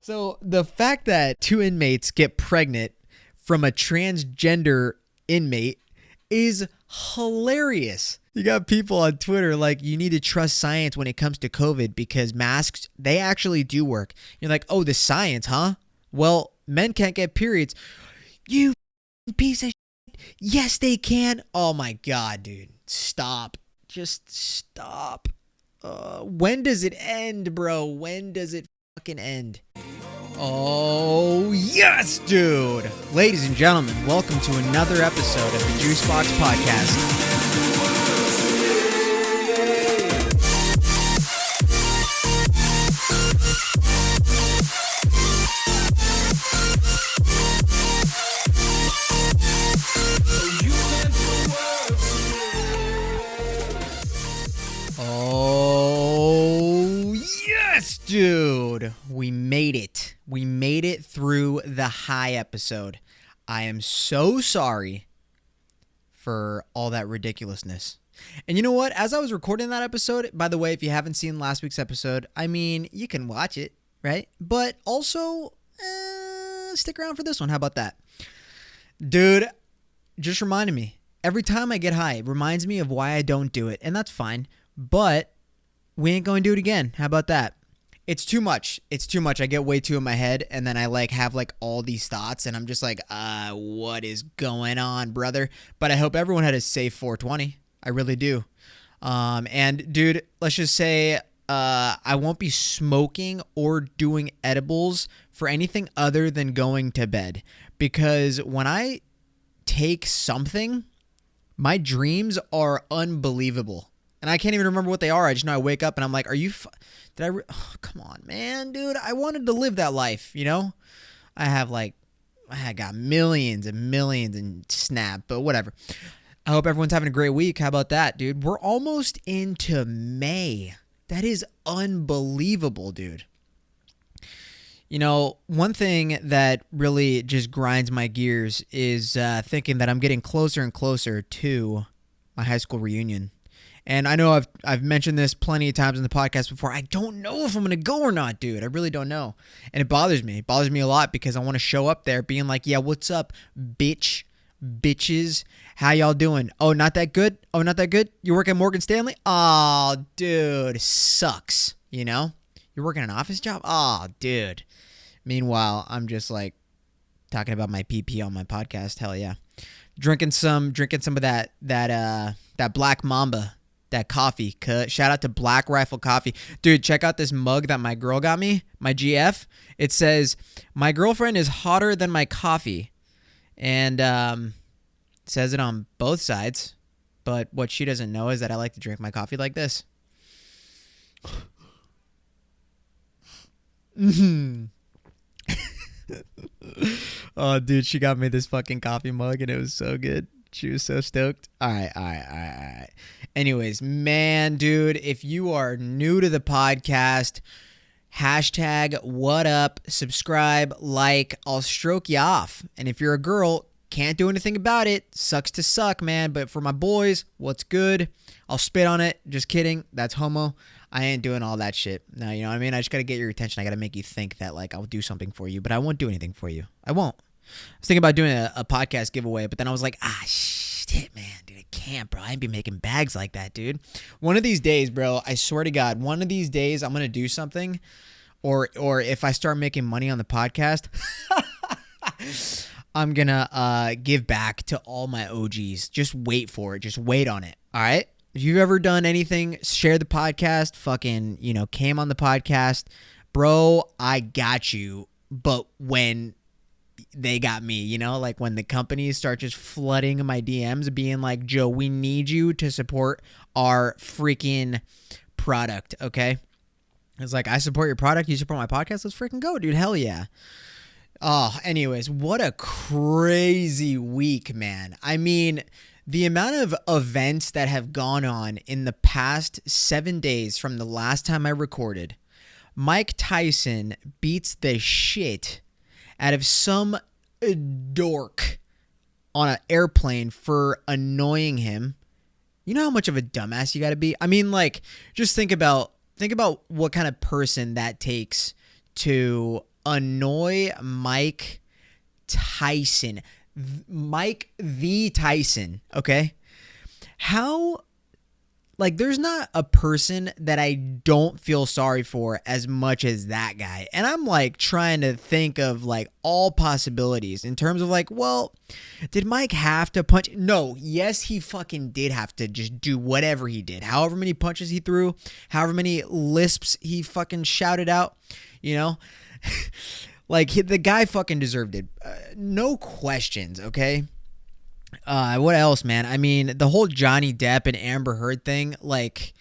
So the fact that two inmates get pregnant from a transgender inmate is hilarious. You got people on Twitter like, you need to trust science when it comes to COVID because masks, they actually do work. You're like, oh, the science, huh? Well, men can't get periods. You piece of shit. Yes, they can. Oh my God, dude. Stop. Just stop. When does it end, bro? When does it fucking end? Oh, yes, dude. Ladies and gentlemen, welcome to another episode of the Juicebox Podcast. Oh, yes, dude. We made it. We made it through the high episode. I am so sorry for all that ridiculousness. And you know what? As I was recording that episode, by the way, if you haven't seen last week's episode, I mean, you can watch it, right? But also, stick around for this one. How about that? Dude, just reminded me. Every time I get high, it reminds me of why I don't do it. And that's fine. But we ain't going to do it again. How about that? It's too much. It's too much. I get way too in my head, and then I have all these thoughts, and I'm just like, what is going on, brother? But I hope everyone had a safe 420. I really do. And dude, let's just say I won't be smoking or doing edibles for anything other than going to bed, because when I take something, my dreams are unbelievable. And I can't even remember what they are. I just know I wake up and I'm like, are you... come on, man, dude. I wanted to live that life, you know? I got millions and millions in Snap, but whatever. I hope everyone's having a great week. How about that, dude? We're almost into May. That is unbelievable, dude. You know, one thing that really just grinds my gears is thinking that I'm getting closer and closer to my high school reunion. And I know I've mentioned this plenty of times in the podcast before. I don't know if I'm going to go or not, dude. I really don't know. And it bothers me. It bothers me a lot because I want to show up there being like, yeah, what's up, bitches? How y'all doing? Oh, not that good? Oh, not that good? You work at Morgan Stanley? Oh, dude, sucks. You know? You're working an office job? Oh, dude. Meanwhile, I'm just like talking about my PP on my podcast. Hell yeah. Drinking some of that Black Mamba. That coffee. Shout out to Black Rifle Coffee. Dude, check out this mug that my girl got me, my GF. It says, my girlfriend is hotter than my coffee. And it says it on both sides. But what she doesn't know is that I like to drink my coffee like this. Oh, dude, she got me this fucking coffee mug and it was so good. She was so stoked. All right. Anyways, man, dude, if you are new to the podcast, hashtag what up, subscribe, like, I'll stroke you off. And if you're a girl, can't do anything about it. Sucks to suck, man. But for my boys, what's good? I'll spit on it. Just kidding. That's homo. I ain't doing all that shit. No, you know what I mean? I just got to get your attention. I got to make you think that I'll do something for you, but I won't do anything for you. I won't. I was thinking about doing a podcast giveaway, but then I was like, shit, man, dude, I can't, bro. I ain't be making bags like that, dude. One of these days, bro, I swear to God, one of these days I'm going to do something, or if I start making money on the podcast, I'm going to give back to all my OGs. Just wait for it. Just wait on it, all right? If you've ever done anything, share the podcast, fucking, came on the podcast, bro, I got you. But when they got me, when the companies start just flooding my DMs being like, Joe, we need you to support our freaking product, okay? It's like, I support your product, you support my podcast, let's freaking go, dude. Hell yeah. Oh, anyways, what a crazy week, man. I mean, the amount of events that have gone on in the past 7 days from the last time I recorded. Mike Tyson beats the shit out of some dork on an airplane for annoying him. You know how much of a dumbass you got to be? I mean, just think about what kind of person that takes to annoy Mike Tyson. Mike the Tyson, okay? How, like, there's not a person that I don't feel sorry for as much as that guy. And I'm like trying to think of like all possibilities in terms of like, well, did Mike have to punch? No, yes, he fucking did have to just do whatever he did. However many punches he threw, however many lisps he fucking shouted out, you know? Like, the guy fucking deserved it. No questions, okay? What else, man? I mean, the whole Johnny Depp and Amber Heard thing, like,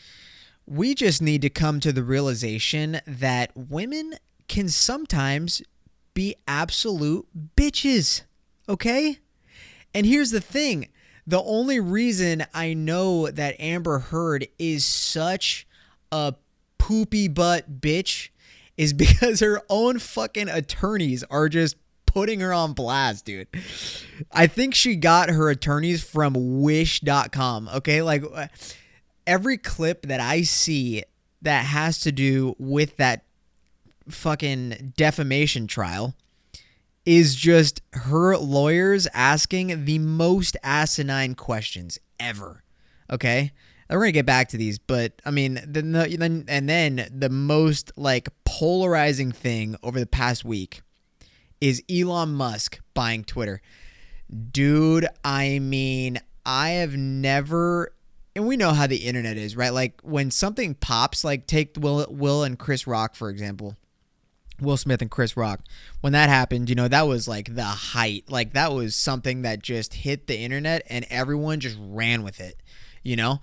we just need to come to the realization that women can sometimes be absolute bitches, okay? And here's the thing. The only reason I know that Amber Heard is such a poopy butt bitch is because her own fucking attorneys are just putting her on blast, dude. I think she got her attorneys from wish.com, okay? Like, every clip that I see that has to do with that fucking defamation trial is just her lawyers asking the most asinine questions ever, okay? We're going to get back to these, but I mean, then the most like polarizing thing over the past week is Elon Musk buying Twitter. Dude, I mean, I have never, and we know how the internet is, right? Like when something pops, like take Will and Chris Rock, for example. Will Smith and Chris Rock. When that happened, you know, that was like the height. Like that was something that just hit the internet and everyone just ran with it, you know?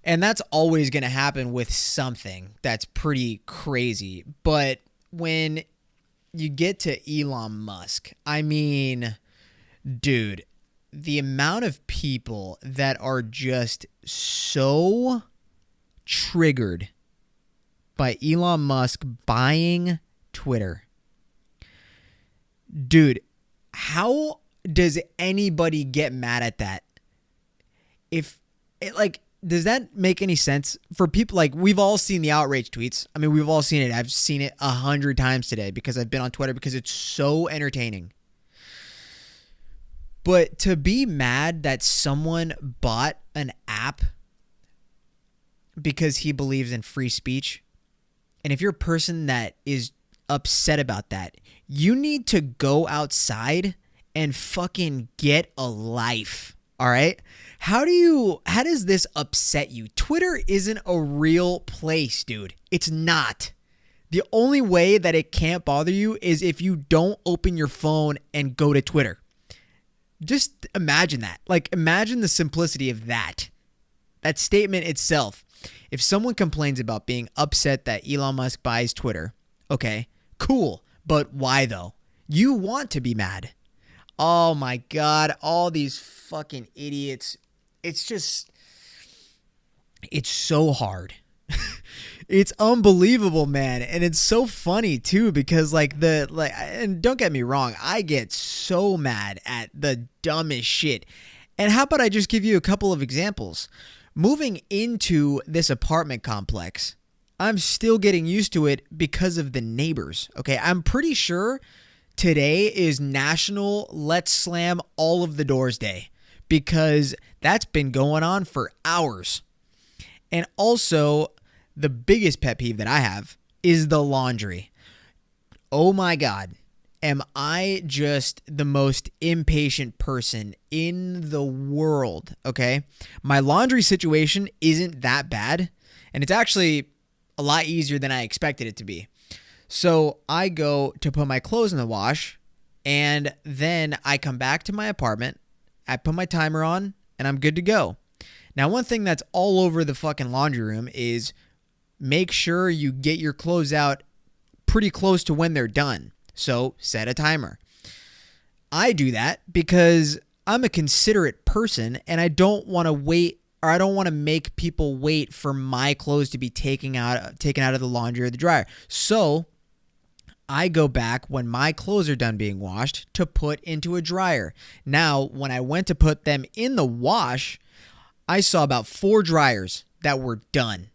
And that's always going to happen with something that's pretty crazy. But when you get to Elon Musk, I mean, dude, the amount of people that are just so triggered by Elon Musk buying Twitter. Dude, how does anybody get mad at that? If it, like, does that make any sense for people? Like, we've all seen the outrage tweets. I mean, we've all seen it. I've seen it 100 times today because I've been on Twitter because it's so entertaining. But to be mad that someone bought an app because he believes in free speech, and if you're a person that is upset about that, you need to go outside and fucking get a life. All right? How does this upset you? Twitter isn't a real place, dude. It's not. The only way that it can't bother you is if you don't open your phone and go to Twitter. Just imagine that. Like, imagine the simplicity of that. That statement itself. If someone complains about being upset that Elon Musk buys Twitter, okay, cool. But why though? You want to be mad. Oh my God, all these fucking idiots. It's so hard. It's unbelievable, man. And it's so funny too, because and don't get me wrong, I get so mad at the dumbest shit. And how about I just give you a couple of examples? Moving into this apartment complex, I'm still getting used to it because of the neighbors. Okay, I'm pretty sure today is National Let's Slam All of the Doors Day because that's been going on for hours. And also, the biggest pet peeve that I have is the laundry. Oh my God. Am I just the most impatient person in the world? Okay. My laundry situation isn't that bad. And it's actually a lot easier than I expected it to be. So I go to put my clothes in the wash, and then I come back to my apartment. I put my timer on, and I'm good to go. Now, one thing that's all over the fucking laundry room is make sure you get your clothes out pretty close to when they're done. So set a timer. I do that because I'm a considerate person and I don't want to wait, or I don't want to make people wait for my clothes to be taken out of the laundry or the dryer. So I go back when my clothes are done being washed to put into a dryer. Now, when I went to put them in the wash, I saw about 4 dryers that were done.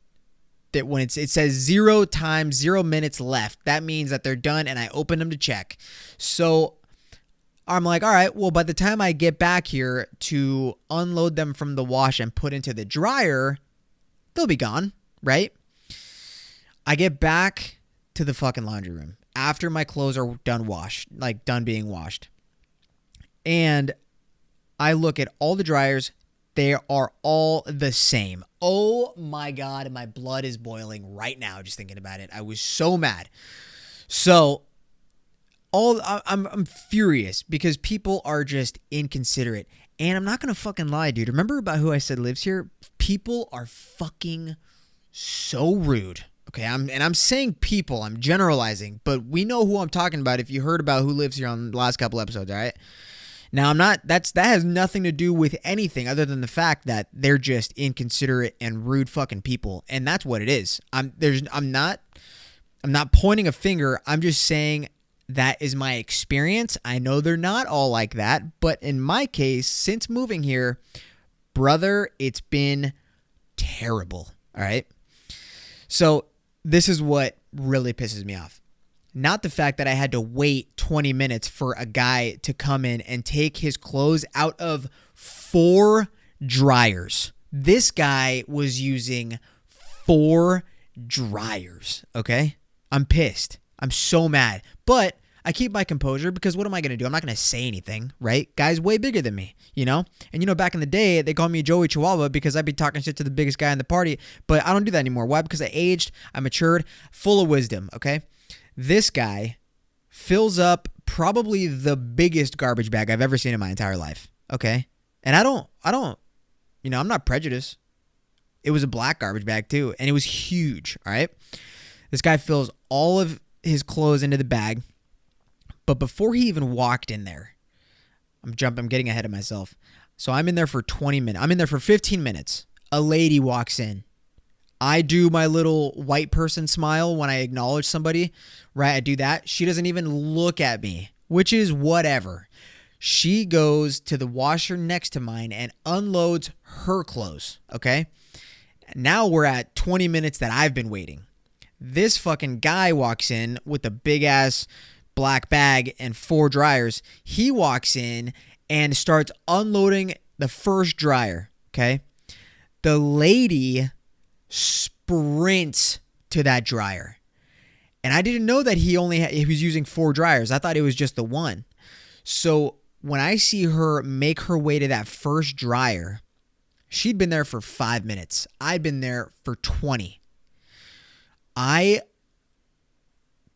that when it says 0 time, 0 minutes left, that means that they're done, and I open them to check. So I'm like, all right, well, by the time I get back here to unload them from the wash and put into the dryer, they'll be gone, right? I get back to the fucking laundry room after my clothes are done being washed. And I look at all the dryers. They are all the same. Oh my God, my blood is boiling right now just thinking about it. I was so mad. So I'm furious because people are just inconsiderate. And I'm not going to fucking lie, dude. Remember about who I said lives here? People are fucking so rude. Okay, I'm saying people, I'm generalizing, but we know who I'm talking about if you heard about who lives here on the last couple episodes, all right? Now, that has nothing to do with anything other than the fact that they're just inconsiderate and rude fucking people, and that's what it is. I'm not pointing a finger. I'm just saying that is my experience. I know they're not all like that, but in my case, since moving here, brother, it's been terrible, all right? So this is what really pisses me off. Not the fact that I had to wait 20 minutes for a guy to come in and take his clothes out of 4 dryers. This guy was using 4 dryers, okay? I'm pissed. I'm so mad. But I keep my composure because what am I going to do? I'm not going to say anything, right? Guy's way bigger than me, you know? And, back in the day, they called me Joey Chihuahua because I'd be talking shit to the biggest guy in the party. But I don't do that anymore. Why? Because I aged, I matured, full of wisdom, okay? This guy fills up probably the biggest garbage bag I've ever seen in my entire life, okay? And I don't, I'm not prejudiced. It was a black garbage bag too, and it was huge, all right? This guy fills all of his clothes into the bag. But before he even walked in there, I'm getting ahead of myself. So I'm in there for 20 minutes. I'm in there for 15 minutes. A lady walks in. I do my little white person smile when I acknowledge somebody, right? I do that. She doesn't even look at me, which is whatever. She goes to the washer next to mine and unloads her clothes, okay? Now we're at 20 minutes that I've been waiting. This fucking guy walks in with a big-ass black bag and 4 dryers. He walks in and starts unloading the first dryer, okay? The lady sprints to that dryer. And I didn't know that he was using 4 dryers. I thought it was just the one. So when I see her make her way to that first dryer, she'd been there for 5 minutes. I'd been there for 20. I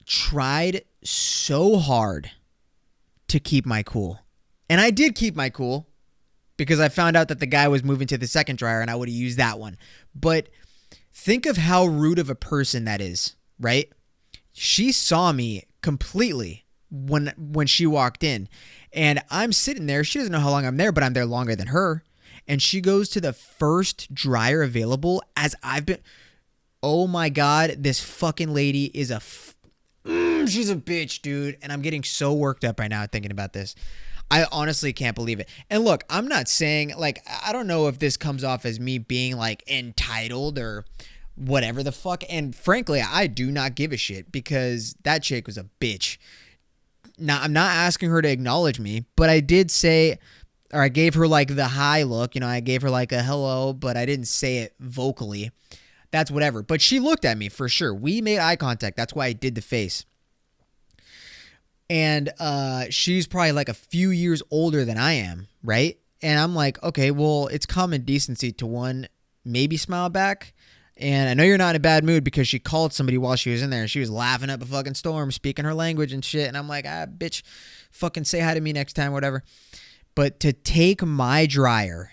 tried so hard to keep my cool. And I did keep my cool because I found out that the guy was moving to the second dryer and I would have used that one. But think of how rude of a person that is, right? She saw me completely when she walked in. And I'm sitting there. She doesn't know how long I'm there, but I'm there longer than her. And she goes to the first dryer available as I've been. Oh my God, this fucking lady is she's a bitch, dude. And I'm getting so worked up right now thinking about this. I honestly can't believe it. And look, I'm not saying, I don't know if this comes off as me being, entitled or whatever the fuck. And frankly, I do not give a shit because that chick was a bitch. Now, I'm not asking her to acknowledge me, but I did say, or I gave her, the hi look. I gave her, a hello, but I didn't say it vocally. That's whatever. But she looked at me for sure. We made eye contact. That's why I did the face. And she's probably a few years older than I am, right? And I'm like, okay, well, it's common decency to one, maybe smile back. And I know you're not in a bad mood because she called somebody while she was in there and she was laughing up a fucking storm, speaking her language and shit. And I'm like, bitch, fucking say hi to me next time, whatever. But to take my dryer,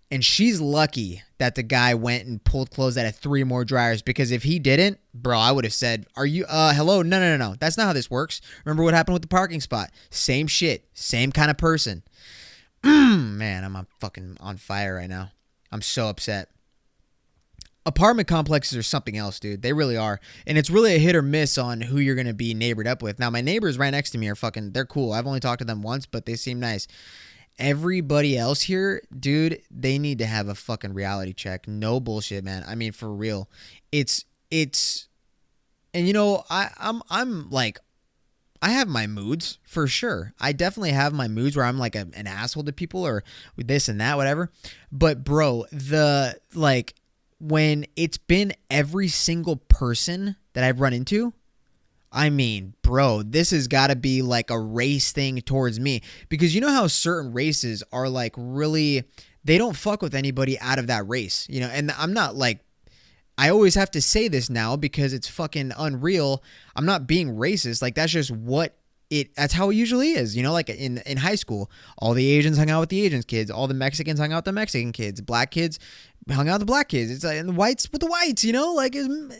and she's lucky that the guy went and pulled clothes out of 3 more dryers, because if he didn't, bro, I would have said, are you, hello? No. That's not how this works. Remember what happened with the parking spot? Same shit. Same kind of person. Man, I'm fucking on fire right now. I'm so upset. Apartment complexes are something else, dude. They really are. And it's really a hit or miss on who you're going to be neighbored up with. Now, my neighbors right next to me they're cool. I've only talked to them once, but they seem nice. Everybody else here, dude, they need to have a fucking reality check. No bullshit, man. I mean, for real. It's it's, and you know, I'm like, I have my moods for sure. I definitely have my moods where I'm like an asshole to people or this and that, whatever. But bro, the like when it's been every single person that I've run into, I mean, bro, this has got to be like a race thing towards me, because you know how certain races are like really, they don't fuck with anybody out of that race, you know, and I'm not like, I always have to say this now because it's fucking unreal. I'm not being racist. Like, that's just that's how it usually is. You know, like in high school, all the Asians hung out with the Asians kids. All the Mexicans hung out with the Mexican kids. Black kids hung out with the black kids. It's like, and the whites with the whites, you know, like, and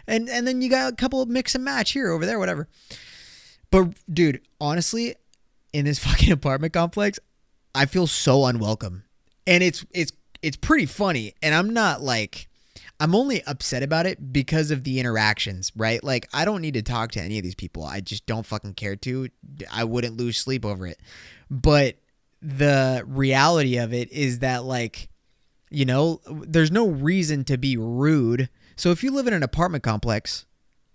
then you got a couple of mix and match here, over there, whatever. But dude, honestly, in this fucking apartment complex, I feel so unwelcome. And it's pretty funny. And I'm not like, I'm only upset about it because of the interactions, right? Like, I don't need to talk to any of these people. I just don't fucking care to. I wouldn't lose sleep over it. But the reality of it is that, like, you know, there's no reason to be rude. So if you live in an apartment complex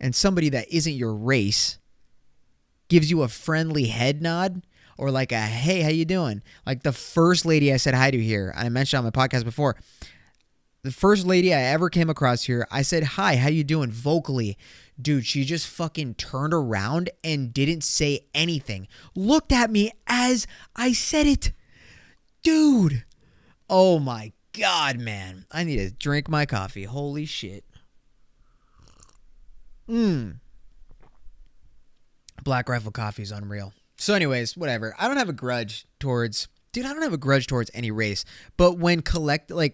and somebody that isn't your race gives you a friendly head nod or like a, hey, how you doing? Like the first lady I said hi to here, I mentioned on my podcast before, the first lady I ever came across here, I said, hi, how you doing? Vocally. Dude, she just fucking turned around and didn't say anything. Looked at me as I said it. Dude. Oh my God, man. I need to drink my coffee. Holy shit. Black Rifle coffee is unreal. So anyways, whatever. I don't have a grudge towards... Dude, I don't have a grudge towards any race, but when collectively,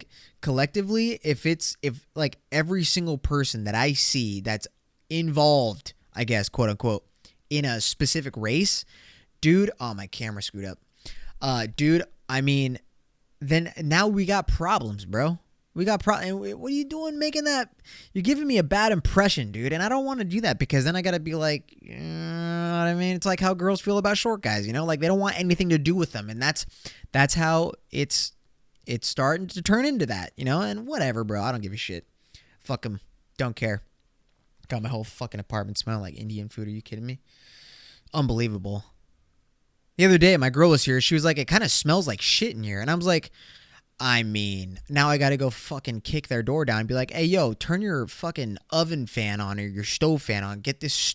if like every single person that I see that's involved, I guess, quote unquote, in a specific race, dude, oh, my camera screwed up. Dude, I mean, then now we got problems, bro. We got problems. What are you doing making that? You're giving me a bad impression, dude. And I don't want to do that because then I got to be like, you know what I mean? It's like how girls feel about short guys, you know? Like they don't want anything to do with them. And that's how it's starting to turn into that, you know? And whatever, bro. I don't give a shit. Fuck them. Don't care. Got my whole fucking apartment smelling like Indian food. Are you kidding me? Unbelievable. The other day, my girl was here. She was like, it kind of smells like shit in here. And I was like... I mean, now I got to go fucking kick their door down and be like, hey, yo, turn your fucking oven fan on or your stove fan on. Get this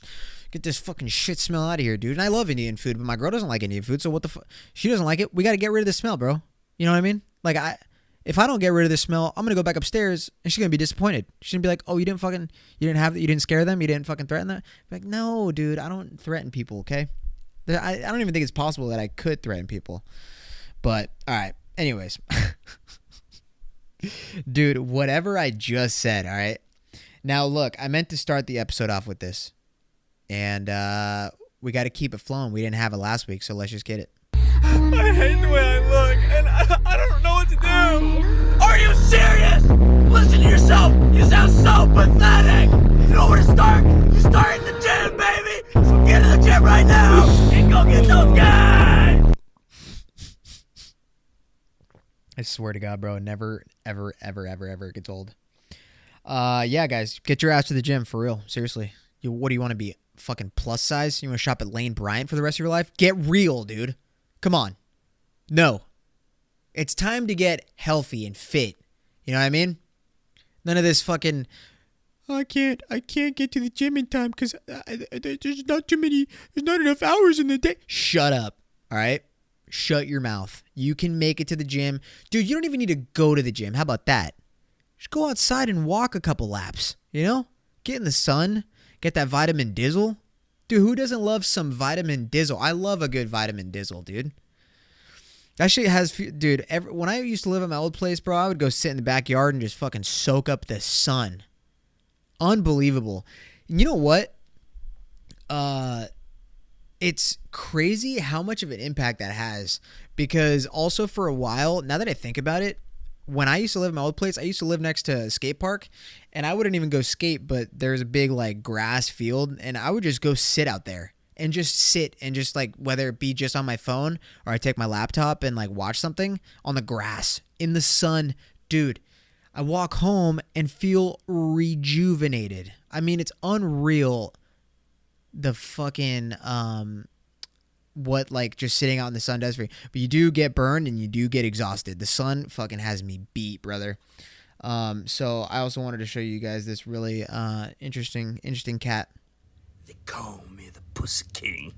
fucking shit smell out of here, dude. And I love Indian food, but my girl doesn't like Indian food. So what the fuck? She doesn't like it. We got to get rid of the smell, bro. You know what I mean? Like, if I don't get rid of the smell, I'm going to go back upstairs and she's going to be disappointed. She's going to be like, oh, you didn't scare them? You didn't fucking threaten them? Like, no, dude, I don't threaten people, okay? I don't even think it's possible that I could threaten people. But, all right. Anyways, dude, whatever I just said, all right? Now, look, I meant to start the episode off with this, and we got to keep it flowing. We didn't have it last week, so let's just get it. I hate the way I look, and I don't know what to do. Are you serious? Listen to yourself. You sound so pathetic. You know where to start? You start in the gym, baby. So get to the gym right now and go get those guys. I swear to God, bro, it never, ever, ever, ever, ever gets old. Yeah, guys, get your ass to the gym, for real. Seriously. What do you want to be? Fucking plus size? You want to shop at Lane Bryant for the rest of your life? Get real, dude. Come on. No. It's time to get healthy and fit. You know what I mean? None of this fucking... I can't get to the gym in time because there's not enough hours in the day. Shut up, all right? Shut your mouth. You can make it to the gym. Dude, you don't even need to go to the gym. How about that? Just go outside and walk a couple laps, you know? Get in the sun. Get that vitamin dizzle. Dude, who doesn't love some vitamin dizzle? I love a good vitamin dizzle, dude. That shit has... Dude, when I used to live at my old place, bro, I would go sit in the backyard and just fucking soak up the sun. Unbelievable. And you know what? It's crazy how much of an impact that has, because also for a while, now that I think about it, when I used to live in my old place, I used to live next to a skate park, and I wouldn't even go skate, but there's a big like grass field, and I would just go sit out there and just sit and just like, whether it be just on my phone or I take my laptop and like watch something on the grass in the sun. Dude, I walk home and feel rejuvenated. I mean, it's unreal the fucking what like just sitting out in the sun does for you. But you do get burned and you do get exhausted. The sun fucking has me beat, brother. So I also wanted to show you guys this really interesting cat. They call me the Pussy King.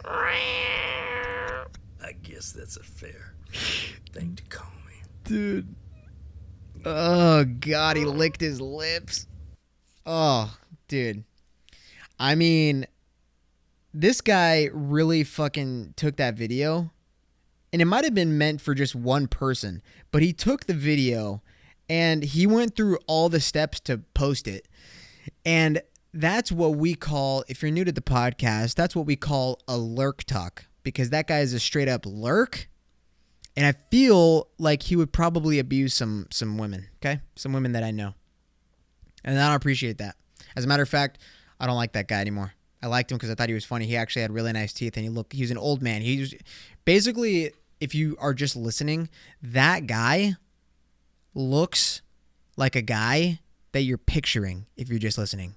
I guess that's a fair thing to call me. Dude. Oh, God, he licked his lips. Oh, dude. I mean, this guy really fucking took that video, and it might have been meant for just one person, but he took the video, and he went through all the steps to post it, and that's what we call, if you're new to the podcast, that's what we call a lurk talk, because that guy is a straight up lurk. And I feel like he would probably abuse some women, okay? Some women that I know. And I don't appreciate that. As a matter of fact, I don't like that guy anymore. I liked him because I thought he was funny. He actually had really nice teeth, and he was an old man. He was basically, if you are just listening, that guy looks like a guy that you're picturing if you're just listening.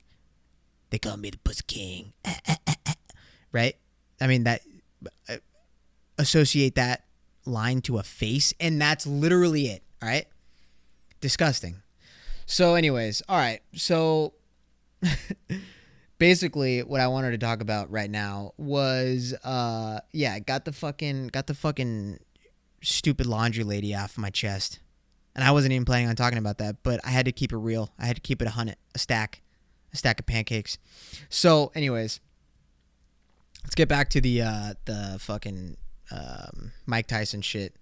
They call me the Pussy King. Right? I mean, that associate that line to a face, and that's literally it. All right, disgusting. So anyways, all right, so basically what I wanted to talk about right now was got the fucking stupid laundry lady off my chest. And I wasn't even planning on talking about that, but I had to keep it real. I had to keep it a stack of pancakes. So anyways, let's get back to the fucking Mike Tyson shit.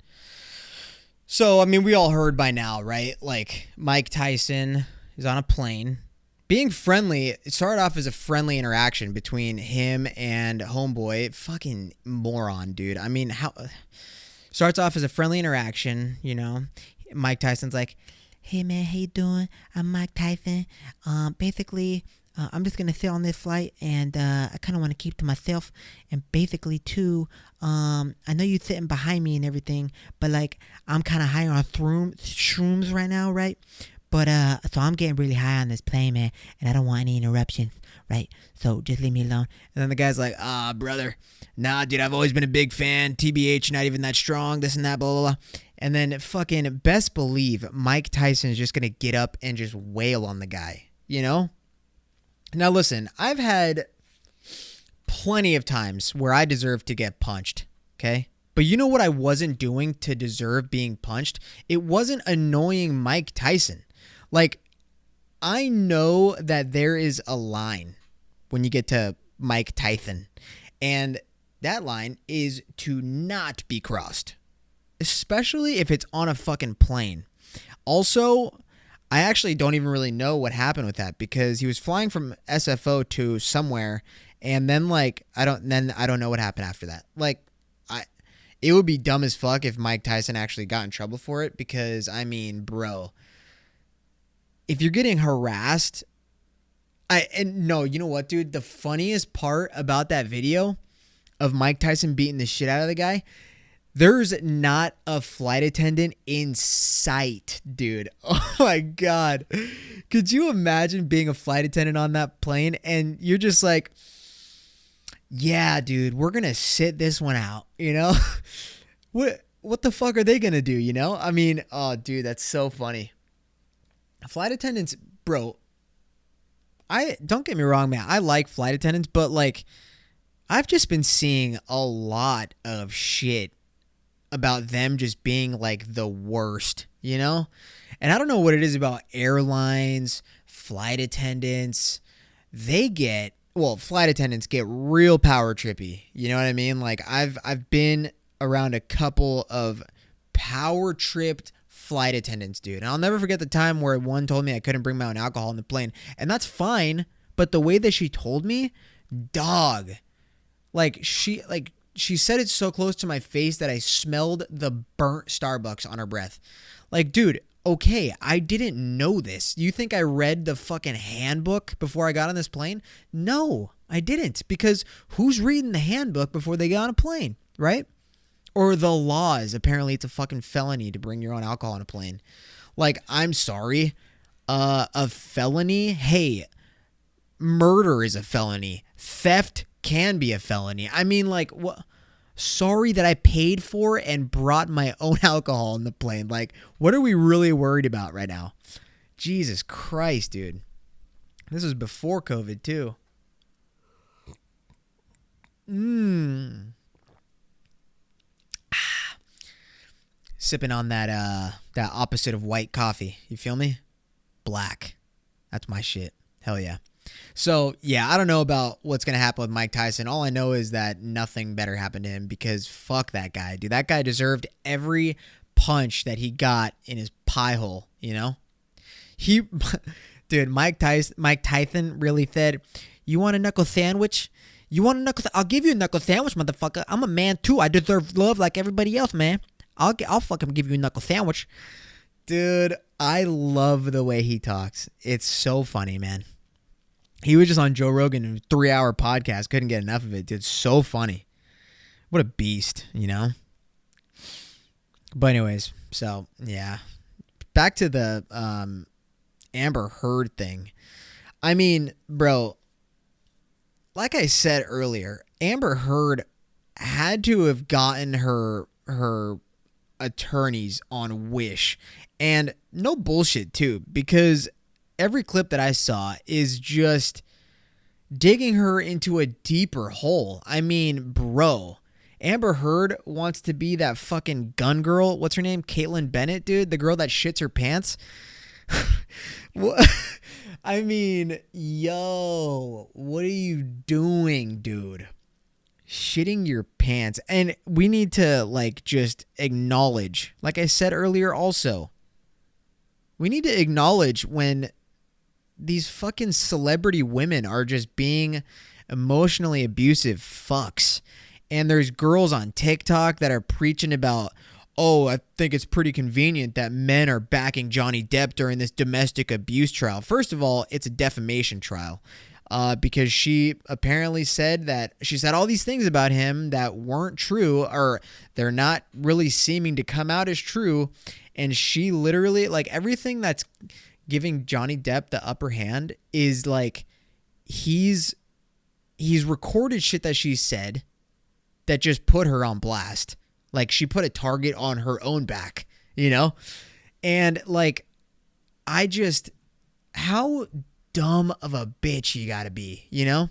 So, I mean, we all heard by now, right? Like, Mike Tyson is on a plane. Being friendly, it started off as a friendly interaction between him and homeboy. Fucking moron, dude. I mean, starts off as a friendly interaction, you know. Mike Tyson's like, hey, man, how you doing? I'm Mike Tyson. Basically, I'm just going to sit on this flight, and I kind of want to keep to myself. And basically, too, I know you're sitting behind me and everything, but, like, I'm kind of high on shrooms right now, right? But, so I'm getting really high on this plane, man, and I don't want any interruptions, right? So just leave me alone. And then the guy's like, brother, nah, dude, I've always been a big fan. TBH, not even that strong, this and that, blah, blah, blah. And then fucking best believe Mike Tyson is just going to get up and just wail on the guy, you know? Now, listen, I've had plenty of times where I deserve to get punched, okay? But you know what I wasn't doing to deserve being punched? It wasn't annoying Mike Tyson. Like, I know that there is a line when you get to Mike Tyson, and that line is to not be crossed, especially if it's on a fucking plane. Also, I actually don't even really know what happened with that, because he was flying from SFO to somewhere, and then I don't know what happened after that. Like, it would be dumb as fuck if Mike Tyson actually got in trouble for it, because I mean, bro, if you're getting harassed, you know what, dude? The funniest part about that video of Mike Tyson beating the shit out of the guy, there's not a flight attendant in sight, dude. Oh my God. Could you imagine being a flight attendant on that plane and you're just like, yeah, dude, we're going to sit this one out, you know? What the fuck are they going to do, you know? I mean, oh, dude, that's so funny. Flight attendants, bro, don't get me wrong, man. I like flight attendants, but like, I've just been seeing a lot of shit about them just being like the worst, you know? And I don't know what it is about airlines, flight attendants. Flight attendants get real power trippy. You know what I mean? Like I've been around a couple of power tripped flight attendants, dude. And I'll never forget the time where one told me I couldn't bring my own alcohol on the plane. And that's fine, but the way that she told me, dog, she said it so close to my face that I smelled the burnt Starbucks on her breath. Like, dude, okay, I didn't know this. You think I read the fucking handbook before I got on this plane? No, I didn't. Because who's reading the handbook before they get on a plane, right? Or the laws. Apparently, it's a fucking felony to bring your own alcohol on a plane. Like, I'm sorry. A felony? Hey, murder is a felony. Theft can be a felony. I mean, like, what? Sorry that I paid for and brought my own alcohol on the plane. Like, what are we really worried about right now? Jesus Christ, dude. This was before COVID, too. Sipping on that opposite of white coffee. You feel me? Black. That's my shit. Hell yeah. So, yeah, I don't know about what's going to happen with Mike Tyson. All I know is that nothing better happened to him because fuck that guy. Dude, that guy deserved every punch that he got in his pie hole, you know? Dude, Mike Tyson really said, "You want a knuckle sandwich? You want a knuckle? I'll give you a knuckle sandwich, motherfucker. I'm a man too. I deserve love like everybody else, man. I'll fucking give you a knuckle sandwich." Dude, I love the way he talks. It's so funny, man. He was just on Joe Rogan in a 3-hour podcast. Couldn't get enough of it. Dude, so funny. What a beast, you know? But anyways, so, yeah. Back to the Amber Heard thing. I mean, bro, like I said earlier, Amber Heard had to have gotten her attorneys on Wish. And no bullshit, too, because every clip that I saw is just digging her into a deeper hole. I mean, bro, Amber Heard wants to be that fucking gun girl. What's her name? Caitlyn Bennett, dude? The girl that shits her pants? What? I mean, yo, what are you doing, dude? Shitting your pants. And we need to, like, just acknowledge, like I said earlier also, we need to acknowledge when these fucking celebrity women are just being emotionally abusive fucks. And there's girls on TikTok that are preaching about, oh, I think it's pretty convenient that men are backing Johnny Depp during this domestic abuse trial. First of all, it's a defamation trial because she apparently said that she said all these things about him that weren't true, or they're not really seeming to come out as true. And she literally, like, everything that's giving Johnny Depp the upper hand is like he's recorded shit that she said that just put her on blast. Like, she put a target on her own back, you know? And, like, how dumb of a bitch you gotta be, you know?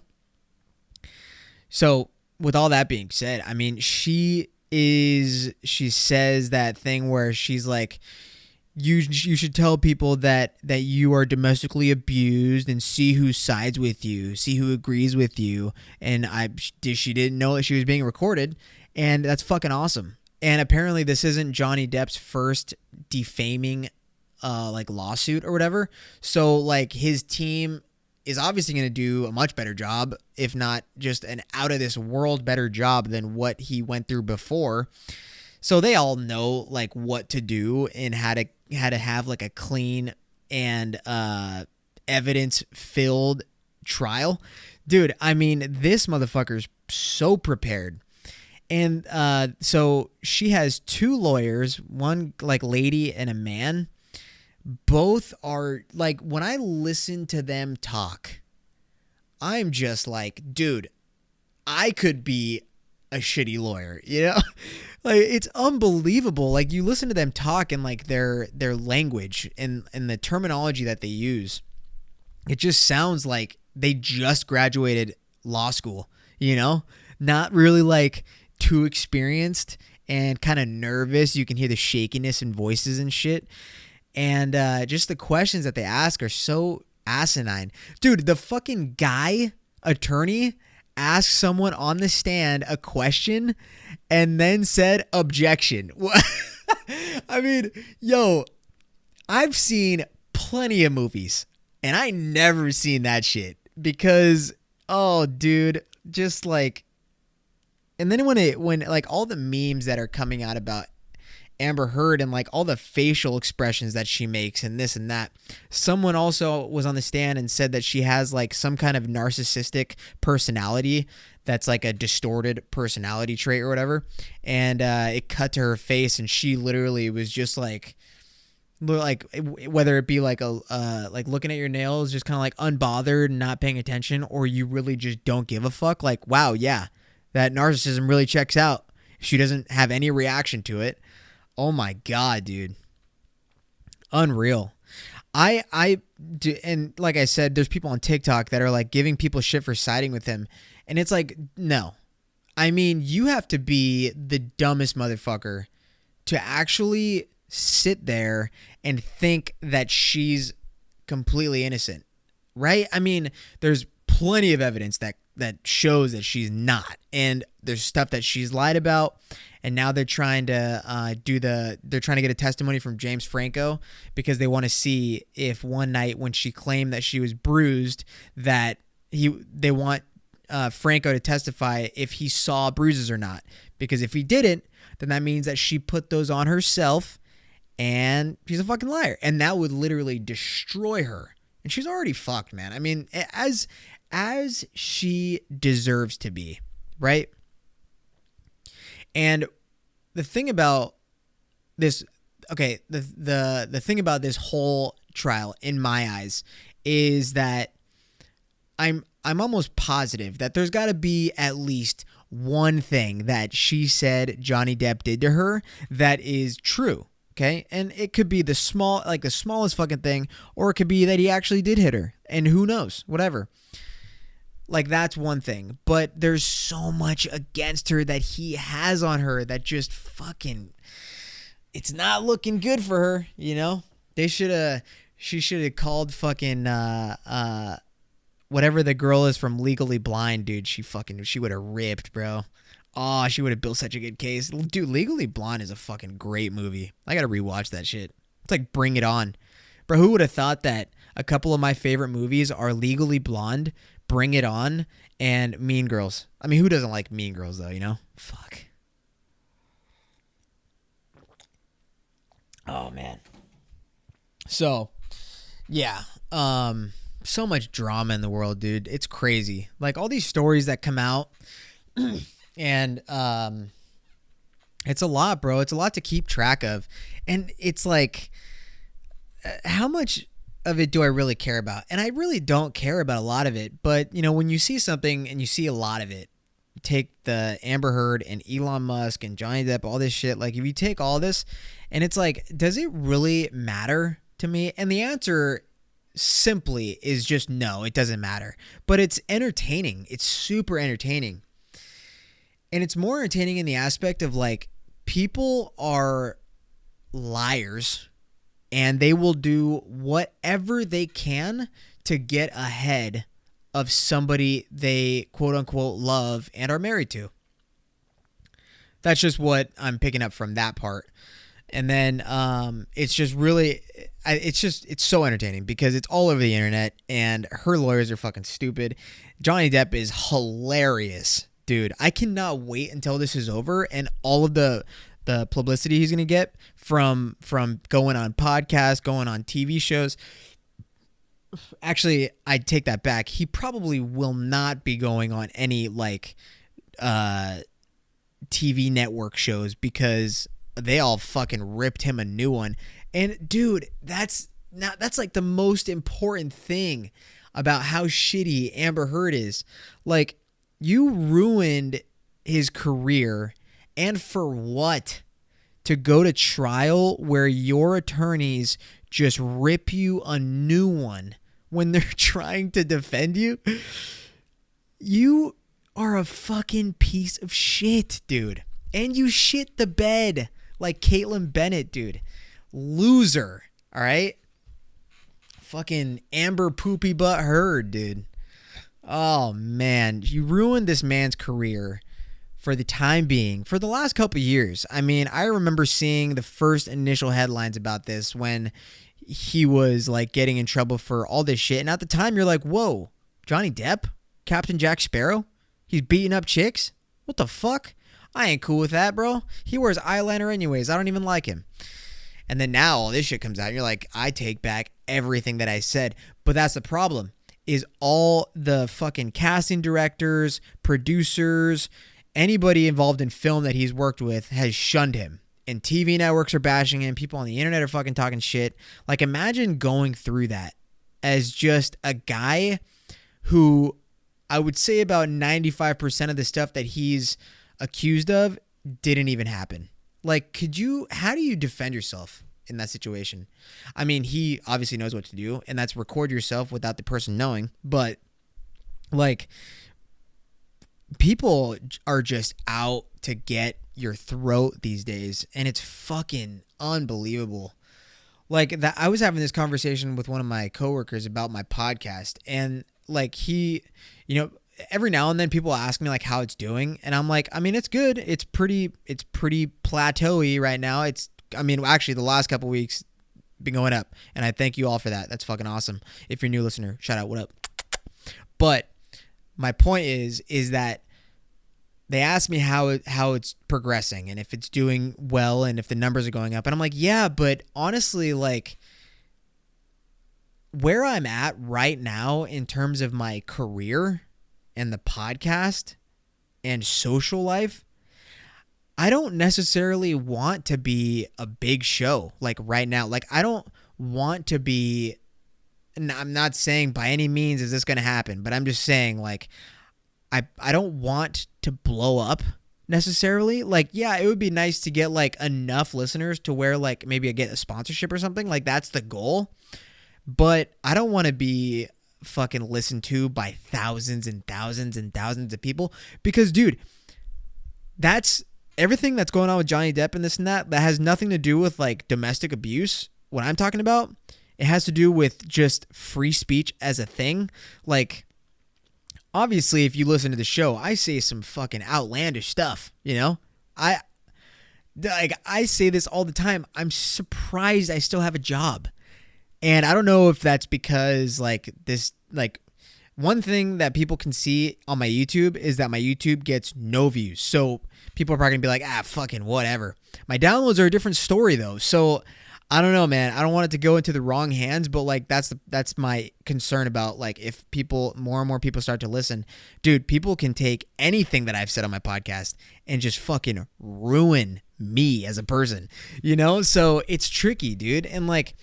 So, with all that being said, I mean, she says that thing where she's like, you should tell people that you are domestically abused and see who sides with you, see who agrees with you. And she didn't know that she was being recorded, and that's fucking awesome. And apparently this isn't Johnny Depp's first defaming like lawsuit or whatever. So, like, his team is obviously going to do a much better job, if not just an out of this world better job than what he went through before. So they all know, like, what to do and how to have, like, a clean and evidence-filled trial. Dude, I mean, this motherfucker's so prepared. And so she has 2 lawyers, one, like, lady and a man. Both are, like, when I listen to them talk, I'm just like, dude, I could be a shitty lawyer, you know? Like, it's unbelievable. Like, you listen to them talk and, like, their language and the terminology that they use, it just sounds like they just graduated law school, you know? Not really, like, too experienced and kind of nervous. You can hear the shakiness in voices and shit. And just the questions that they ask are so asinine. Dude, the fucking attorney asked someone on the stand a question and then said objection. I mean, yo, I've seen plenty of movies and I never seen that shit because, oh, dude, just like, and then when like all the memes that are coming out about Amber Heard and, like, all the facial expressions that she makes and this and that. Someone also was on the stand and said that she has, like, some kind of narcissistic personality that's like a distorted personality trait or whatever. And it cut to her face and she literally was just like Like whether it be like like looking at your nails, just kind of like unbothered and not paying attention, or you really just don't give a fuck. Like, wow, yeah, that narcissism really checks out. She doesn't have any reaction to it. Oh my God, dude. Unreal. I do, and like I said, there's people on TikTok that are like giving people shit for siding with him. And it's like, no. I mean, you have to be the dumbest motherfucker to actually sit there and think that she's completely innocent, right? I mean, there's plenty of evidence that shows that she's not, and there's stuff that she's lied about, and now they're trying to they're trying to get a testimony from James Franco because they want to see if one night when she claimed that she was bruised, that they want Franco to testify if he saw bruises or not, because if he didn't, then that means that she put those on herself and she's a fucking liar, and that would literally destroy her, and she's already fucked, man. I mean, as she deserves to be, right? And the thing about this, okay, the thing about this whole trial in my eyes is that I'm almost positive that there's got to be at least one thing that she said Johnny Depp did to her that is true, okay? And it could be the smallest fucking thing, or it could be that he actually did hit her, and who knows, whatever. Like, that's one thing, but there's so much against her that he has on her that just fucking, it's not looking good for her, you know? She should have called fucking, whatever the girl is from Legally Blind, dude. She would have ripped, bro. Oh, she would have built such a good case. Dude, Legally Blonde is a fucking great movie. I gotta rewatch that shit. It's like Bring It On. Bro, who would have thought that a couple of my favorite movies are Legally Blonde, Bring It On, and Mean Girls? I mean, who doesn't like Mean Girls, though, you know? Fuck. Oh, man. So, yeah. So much drama in the world, dude. It's crazy. Like, all these stories that come out, and it's a lot, bro. It's a lot to keep track of. And it's like, how much of it do I really care about? And I really don't care about a lot of it. But, you know, when you see something and you see a lot of it, take the Amber Heard and Elon Musk and Johnny Depp, all this shit. Like, if you take all this, and it's like, does it really matter to me? And the answer simply is just no, it doesn't matter. But it's entertaining. It's super entertaining. And it's more entertaining in the aspect of, like, people are liars and they will do whatever they can to get ahead of somebody they quote unquote love and are married to. That's just what I'm picking up from that part. And then it's just really, it's so entertaining because it's all over the internet and her lawyers are fucking stupid. Johnny Depp is hilarious, dude. I cannot wait until this is over and all of the publicity he's going to get from going on podcasts, going on TV shows. Actually, I take that back. He probably will not be going on any like TV network shows because they all fucking ripped him a new one. And dude, that's like the most important thing about how shitty Amber Heard is. Like, you ruined his career, and for what? To go to trial where your attorneys just rip you a new one when they're trying to defend you? You are a fucking piece of shit, dude. And you shit the bed like Caitlyn Bennett, dude. Loser, all right? Fucking Amber Poopy Butt Heard, dude. Oh, man. You ruined this man's career for the time being, for the last couple of years. I mean, I remember seeing the first initial headlines about this when he was like getting in trouble for all this shit. And at the time, you're like, whoa, Johnny Depp? Captain Jack Sparrow? He's beating up chicks? What the fuck? I ain't cool with that, bro. He wears eyeliner anyways. I don't even like him. And then now all this shit comes out and you're like, I take back everything that I said. But that's the problem, is all the fucking casting directors, producers, anybody involved in film that he's worked with has shunned him. and TV networks are bashing him. People on the internet are fucking talking shit. Like, imagine going through that as just a guy who I would say about 95% of the stuff that he's accused of didn't even happen. Like, how do you defend yourself in that situation? I mean, he obviously knows what to do, and that's record yourself without the person knowing. But, like, people are just out to get your throat these days, and it's fucking unbelievable. Like, that, I was having this conversation with one of my coworkers about my podcast, and like every now and then people ask me like how it's doing, and I'm like, I mean, it's good. It's pretty plateauy right now. Actually the last couple weeks been going up, and I thank you all for that. That's fucking awesome. If you're a new listener, shout out, what up? But my point is that they asked me how it's progressing and if it's doing well and if the numbers are going up. And I'm like, yeah, but honestly, like, where I'm at right now in terms of my career and the podcast and social life, I don't necessarily want to be a big show like right now. Like, I don't want to be, and I'm not saying by any means is this going to happen, but I'm just saying, like, I don't want to blow up necessarily. Like, yeah, it would be nice to get like enough listeners to where like maybe I get a sponsorship or something. Like, that's the goal. But I don't want to be fucking listened to by thousands and thousands and thousands of people, because, dude, that's everything that's going on with Johnny Depp and this and that has nothing to do with like domestic abuse. What I'm talking about, it has to do with just free speech as a thing. Like, obviously, if you listen to the show, I say some fucking outlandish stuff, you know? I say this all the time. I'm surprised I still have a job. And I don't know if that's because one thing that people can see on my YouTube is that my YouTube gets no views. So people are probably gonna be like, fucking whatever. My downloads are a different story though. So I don't know, man. I don't want it to go into the wrong hands, but like that's my concern about like if more and more people start to listen. Dude, people can take anything that I've said on my podcast and just fucking ruin me as a person, you know? So it's tricky, dude. And like,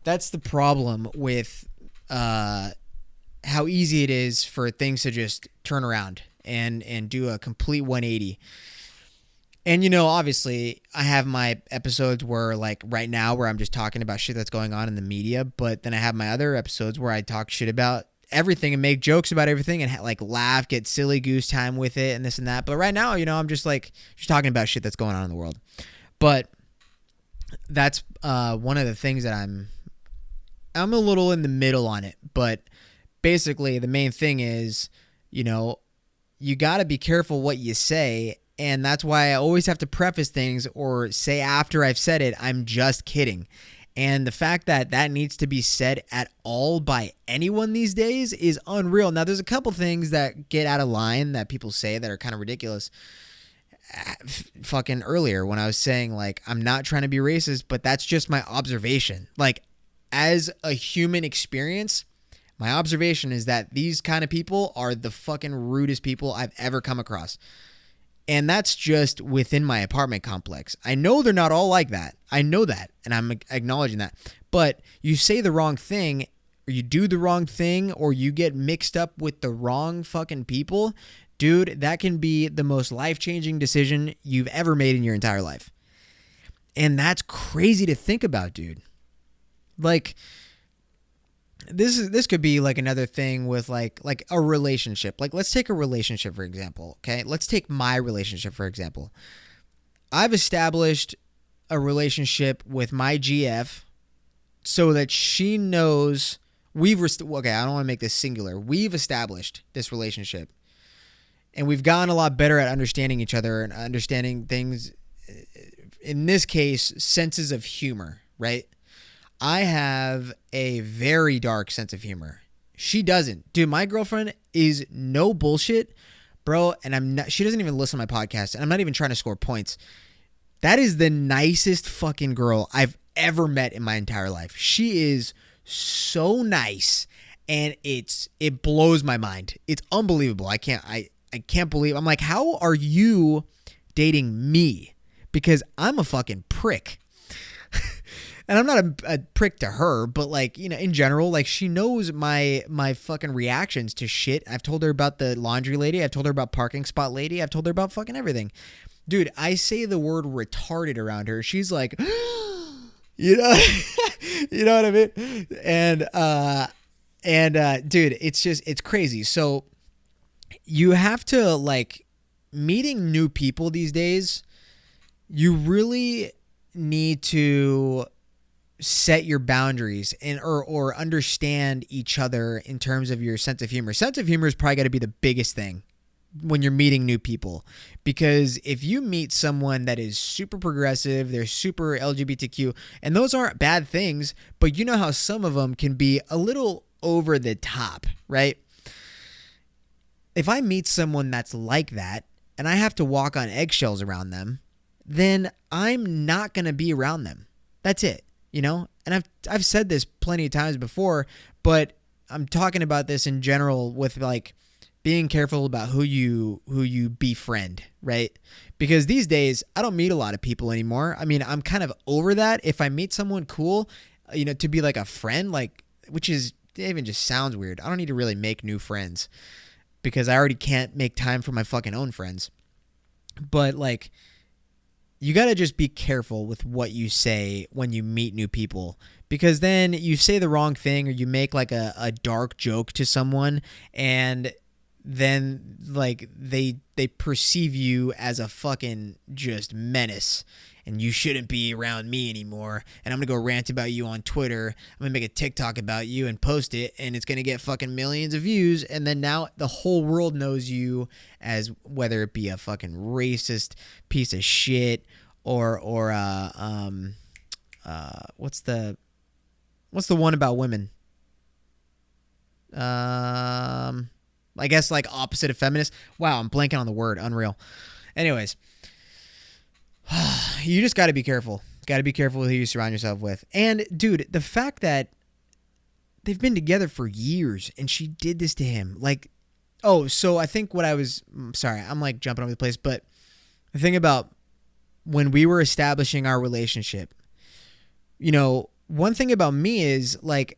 that's the problem with how easy it is for things to just turn around and do a complete 180. And, you know, obviously I have my episodes where like right now where I'm just talking about shit that's going on in the media, but then I have my other episodes where I talk shit about everything and make jokes about everything and like laugh, get silly goose time with it and this and that. But right now, you know, I'm just talking about shit that's going on in the world. But that's one of the things that I'm a little in the middle on it. But basically the main thing is, you know, you got to be careful what you say. And that's why I always have to preface things or say after I've said it, I'm just kidding. And the fact that that needs to be said at all by anyone these days is unreal. Now, there's a couple things that get out of line that people say that are kind of ridiculous. Fucking earlier when I was saying, like, I'm not trying to be racist, but that's just my observation. Like, as a human experience, my observation is that these kind of people are the fucking rudest people I've ever come across. And that's just within my apartment complex. I know they're not all like that. I know that, and I'm acknowledging that. But you say the wrong thing, or you do the wrong thing, or you get mixed up with the wrong fucking people, dude, that can be the most life-changing decision you've ever made in your entire life. And that's crazy to think about, dude. Like, this could be like another thing with like a relationship. Like, let's take a relationship for example, okay? Let's take my relationship for example. I've established a relationship with my GF so that she knows I don't want to make this singular. We've established this relationship, and we've gotten a lot better at understanding each other and understanding things. In this case, senses of humor, right? I have a very dark sense of humor. She doesn't. Dude, my girlfriend is no bullshit, bro, and she doesn't even listen to my podcast, and I'm not even trying to score points. That is the nicest fucking girl I've ever met in my entire life. She is so nice, and it blows my mind. It's unbelievable. I can't believe. I'm like, how are you dating me? because I'm a fucking prick. And I'm not a prick to her, but like, you know, in general, like she knows my fucking reactions to shit. I've told her about the laundry lady. I've told her about parking spot lady. I've told her about fucking everything. Dude, I say the word retarded around her. She's like, you know, you know what I mean? And dude, it's crazy. So you have to like meeting new people these days. You really need to set your boundaries and or understand each other in terms of your sense of humor. Sense of humor is probably got to be the biggest thing when you're meeting new people, because if you meet someone that is super progressive, they're super LGBTQ, and those aren't bad things, but you know how some of them can be a little over the top, right? If I meet someone that's like that and I have to walk on eggshells around them, then I'm not going to be around them. That's it. You know, and I've said this plenty of times before, but I'm talking about this in general with like being careful about who you befriend, right? Because these days I don't meet a lot of people anymore. I mean, I'm kind of over that. If I meet someone cool, you know, to be like a friend, like, which is, it even just sounds weird. I don't need to really make new friends because I already can't make time for my fucking own friends. But like, you got to just be careful with what you say when you meet new people, because then you say the wrong thing or you make like a dark joke to someone, and then like they perceive you as a fucking just menace, and you shouldn't be around me anymore, and I'm going to go rant about you on Twitter. I'm going to make a TikTok about you and post it, and it's going to get fucking millions of views, and then now the whole world knows you as whether it be a fucking racist piece of shit or what's the one about women? I guess like opposite of feminist. Wow, I'm blanking on the word. Unreal. Anyways, you just got to be careful. Got to be careful with who you surround yourself with. And dude, the fact that they've been together for years and she did this to him, like, oh, so I think sorry, I'm like jumping over the place, but the thing about when we were establishing our relationship, you know, one thing about me is like,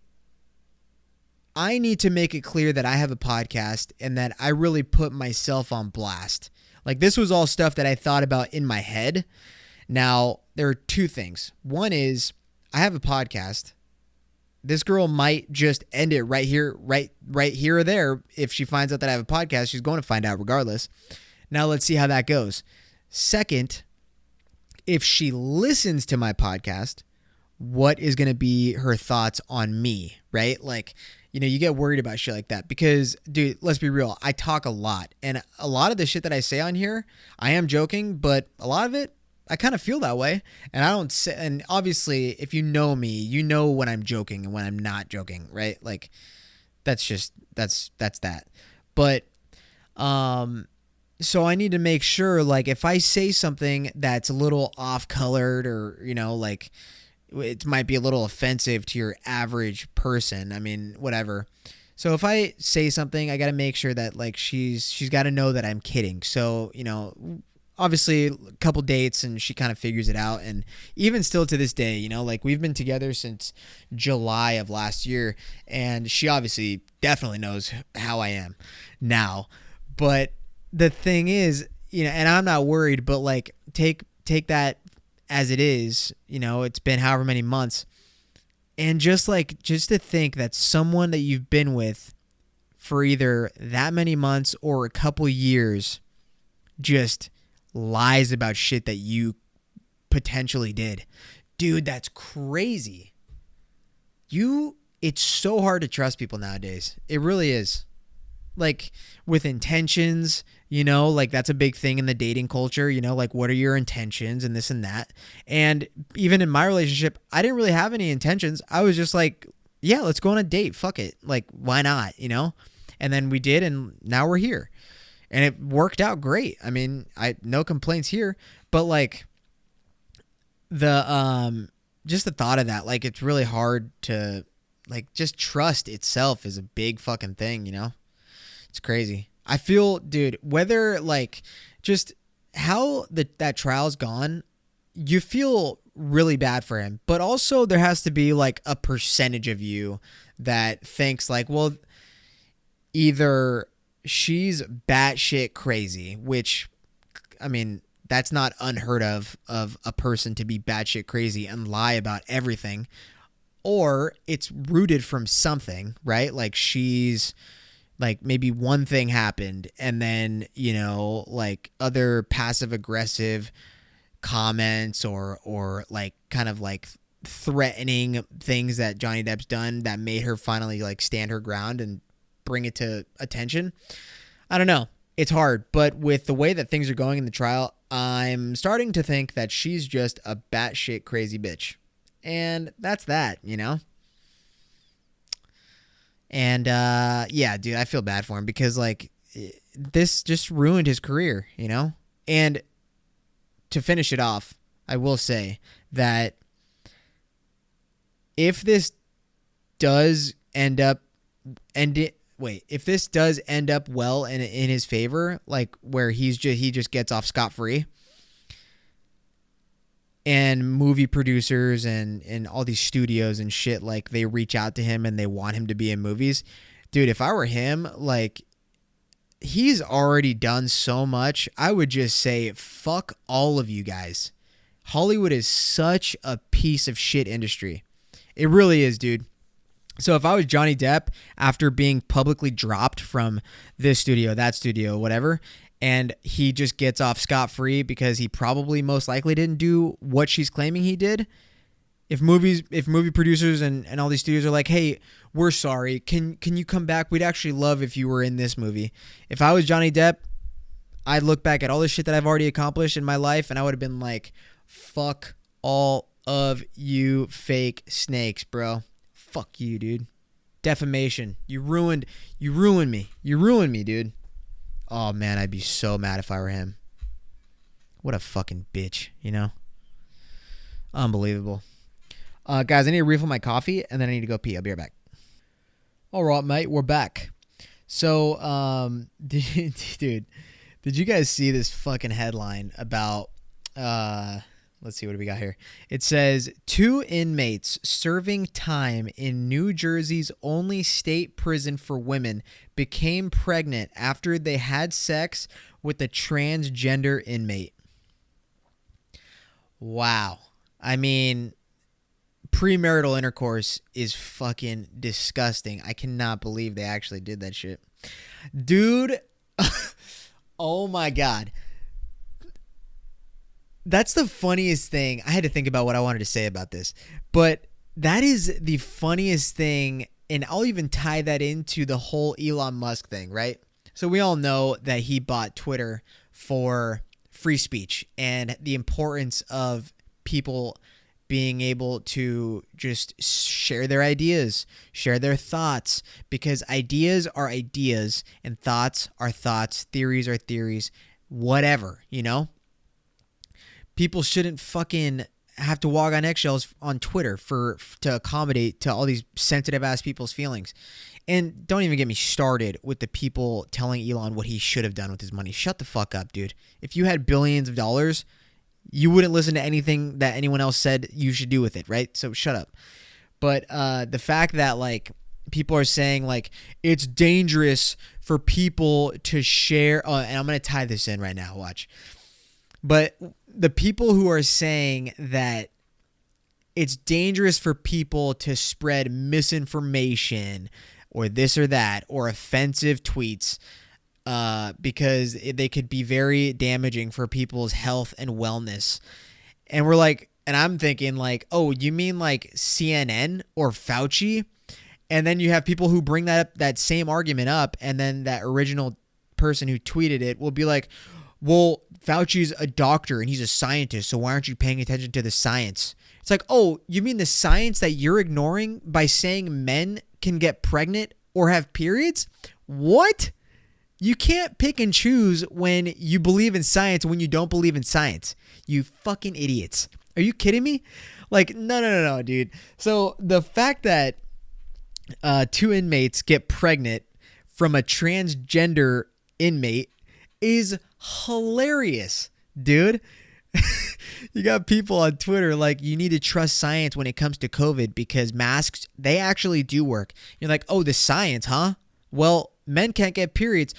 I need to make it clear that I have a podcast and that I really put myself on blast. Like, this was all stuff that I thought about in my head. Now, there are two things. One is I have a podcast. This girl might just end it right here, right here or there. If she finds out that I have a podcast, she's going to find out regardless. Now, let's see how that goes. Second, if she listens to my podcast, what is going to be her thoughts on me, right? Like, you know, you get worried about shit like that because, dude, let's be real. I talk a lot, and a lot of the shit that I say on here, I am joking, but a lot of it, I kind of feel that way. And I don't say, and obviously if you know me, you know when I'm joking and when I'm not joking, right? Like that's that. But, so I need to make sure, like, if I say something that's a little off colored or, you know, like it might be a little offensive to your average person. I mean, whatever. So if I say something, I got to make sure that like she's got to know that I'm kidding. So, you know, obviously a couple dates and she kind of figures it out. And even still to this day, you know, like we've been together since July of last year, and she obviously definitely knows how I am now. But the thing is, you know, and I'm not worried, but like take that as it is, you know, it's been however many months. And just to think that someone that you've been with for either that many months or a couple years just lies about shit that you potentially did. Dude, that's crazy. It's so hard to trust people nowadays. It really is. Like with intentions, you know, like that's a big thing in the dating culture, you know, like what are your intentions and this and that. And even in my relationship, I didn't really have any intentions. I was just like, yeah, let's go on a date. Fuck it. Like, why not? You know? And then we did, and now we're here. And it worked out great. I mean, no complaints here, but like just the thought of that, like it's really hard to like just trust itself is a big fucking thing, you know? It's crazy. I feel, dude, whether like just how that trial's gone, you feel really bad for him, but also there has to be like a percentage of you that thinks like, well, either she's batshit crazy, which, I mean, that's not unheard of a person to be batshit crazy and lie about everything, or it's rooted from something, right? Like she's like maybe one thing happened and then, like other passive aggressive comments or like kind of like threatening things that Johnny Depp's done that made her finally like stand her ground and bring it to attention. I don't know. It's hard, but with the way that things are going in the trial, I'm starting to think that she's just a batshit crazy bitch. And that's that, And yeah, dude, I feel bad for him because like this just ruined his career, And to finish it off, I will say that if this does end up if this does end up well in his favor, like where he just gets off scot-free, and movie producers and all these studios and shit, like they reach out to him and they want him to be in movies, dude, if I were him, like he's already done so much, I would just say fuck all of you guys. Hollywood is such a piece of shit industry. It really is, dude. So if I was Johnny Depp, after being publicly dropped from this studio, that studio, whatever, and he just gets off scot-free because he probably most likely didn't do what she's claiming he did. If movie producers and all these studios are like, hey, we're sorry, can you come back? We'd actually love if you were in this movie. If I was Johnny Depp, I'd look back at all the shit that I've already accomplished in my life and I would have been like, fuck all of you fake snakes, bro. Fuck you, dude. Defamation. You ruined me. You ruined me, dude. Oh, man, I'd be so mad if I were him. What a fucking bitch, Unbelievable. Guys, I need to refill my coffee, and then I need to go pee. I'll be right back. All right, mate, we're back. So, dude, did you guys see this fucking headline about... let's see, what do we got here? It says, 2 inmates serving time in New Jersey's only state prison for women became pregnant after they had sex with a transgender inmate. Wow. I mean, premarital intercourse is fucking disgusting. I cannot believe they actually did that shit. Dude, oh my God. That's the funniest thing. I had to think about what I wanted to say about this, but that is the funniest thing, and I'll even tie that into the whole Elon Musk thing, right? So we all know that he bought Twitter for free speech and the importance of people being able to just share their ideas, share their thoughts, because ideas are ideas and thoughts are thoughts, theories are theories, whatever, People shouldn't fucking have to walk on eggshells on Twitter to accommodate to all these sensitive ass people's feelings. And don't even get me started with the people telling Elon what he should have done with his money. Shut the fuck up, dude. If you had billions of dollars, you wouldn't listen to anything that anyone else said you should do with it, right? So shut up. But the fact that like people are saying like it's dangerous for people to share, and I'm gonna tie this in right now. Watch. But the people who are saying that it's dangerous for people to spread misinformation or this or that or offensive tweets because they could be very damaging for people's health and wellness. And we're like, and I'm thinking like, oh, you mean like CNN or Fauci? And then you have people who bring that same argument up, and then that original person who tweeted it will be like, well, Fauci's a doctor and he's a scientist, so why aren't you paying attention to the science? It's like, oh, you mean the science that you're ignoring by saying men can get pregnant or have periods? What? You can't pick and choose when you believe in science when you don't believe in science. You fucking idiots. Are you kidding me? Like, no, dude. So the fact that 2 inmates get pregnant from a transgender inmate is hilarious, dude. You got people on Twitter like, you need to trust science when it comes to COVID because masks, they actually do work. You're like, oh, the science, huh? Well, men can't get periods.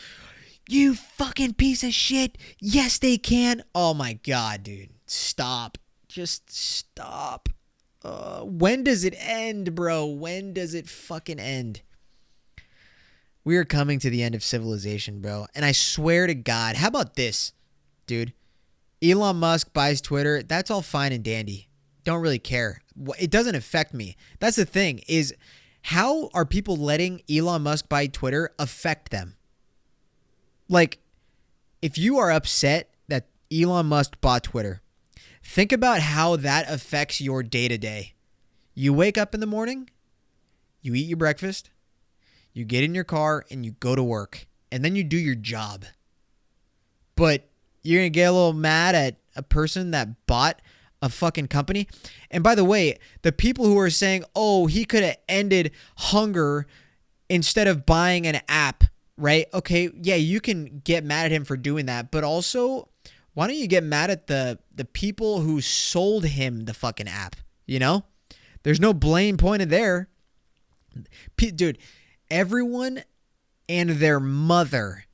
You fucking piece of shit. Yes, they can. Oh my God, dude. Stop. Just stop. When does it end, bro? When does it fucking end? We are coming to the end of civilization, bro. And I swear to God, how about this, dude? Elon Musk buys Twitter. That's all fine and dandy. Don't really care. It doesn't affect me. That's the thing is, how are people letting Elon Musk buy Twitter affect them? Like, if you are upset that Elon Musk bought Twitter, think about how that affects your day-to-day. You wake up in the morning, you eat your breakfast, you get in your car, and you go to work, and then you do your job. But you're going to get a little mad at a person that bought a fucking company. And by the way, the people who are saying, oh, he could have ended hunger instead of buying an app, right? Okay, yeah, you can get mad at him for doing that. But also, why don't you get mad at the people who sold him the fucking app, you know? There's no blame pointed there. Dude, everyone and their mother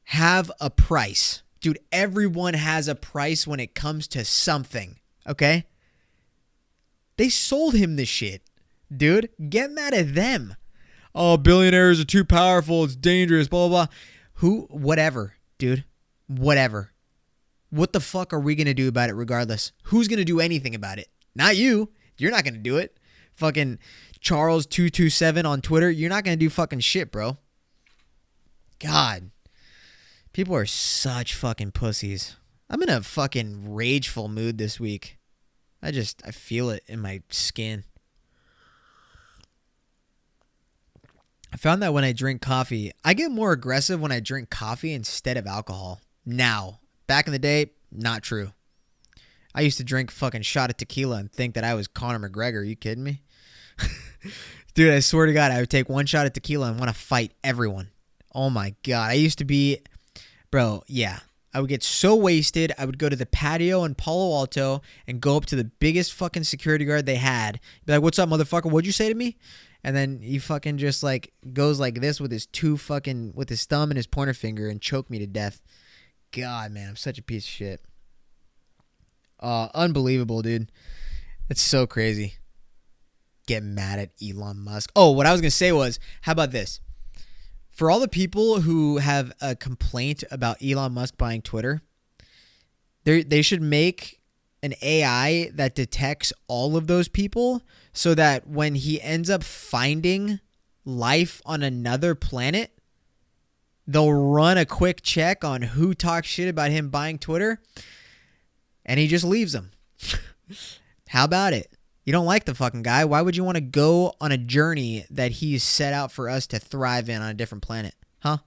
have a price. Dude, everyone has a price when it comes to something, okay? They sold him this shit. Dude, get mad at them. Oh, billionaires are too powerful. It's dangerous, blah, blah, blah. Whatever, dude. Whatever. What the fuck are we going to do about it regardless? Who's going to do anything about it? Not you. You're not going to do it. Fucking Charles227 on Twitter. You're not going to do fucking shit, bro. God. People are such fucking pussies. I'm in a fucking rageful mood this week. I feel it in my skin. I found that when I drink coffee, I get more aggressive when I drink coffee instead of alcohol. Now, back in the day, not true. I used to drink fucking shot of tequila and think that I was Conor McGregor. Are you kidding me? Dude, I swear to God, I would take one shot of tequila and want to fight everyone. Oh my God. I used to be... Bro, yeah. I would get so wasted, I would go to the patio in Palo Alto and go up to the biggest fucking security guard they had. Be like, what's up, motherfucker? What'd you say to me? And then he fucking just like goes like this with his with his thumb and his pointer finger and choke me to death. God, man, I'm such a piece of shit. Unbelievable, dude. It's so crazy. Get mad at Elon Musk. Oh, what I was going to say was, how about this? For all the people who have a complaint about Elon Musk buying Twitter, they should make an AI that detects all of those people so that when he ends up finding life on another planet, they'll run a quick check on who talks shit about him buying Twitter, and he just leaves them. How about it? You don't like the fucking guy. Why would you want to go on a journey that he's set out for us to thrive in on a different planet? Huh?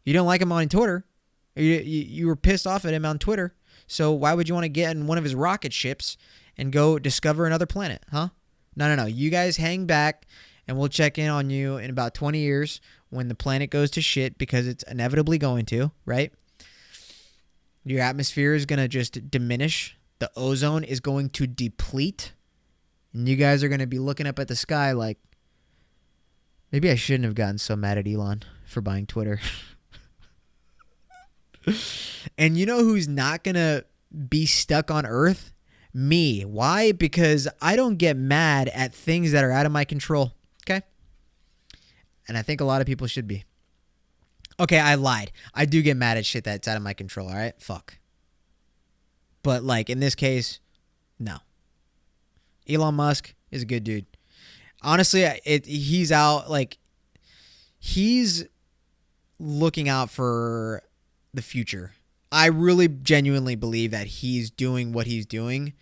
You don't like him on Twitter. You were pissed off at him on Twitter. So why would you want to get in one of his rocket ships and go discover another planet? Huh? No. You guys hang back and we'll check in on you in about 20 years when the planet goes to shit, because it's inevitably going to, right? Your atmosphere is going to just diminish. The ozone is going to deplete. And you guys are going to be looking up at the sky like, maybe I shouldn't have gotten so mad at Elon for buying Twitter. And you know who's not going to be stuck on Earth? Me. Why? Because I don't get mad at things that are out of my control. Okay? And I think a lot of people should be. Okay, I lied. I do get mad at shit that's out of my control, all right? Fuck. But like in this case, no. Elon Musk is a good dude. Honestly, he's out, like, he's looking out for the future. I really genuinely believe that he's doing what he's doing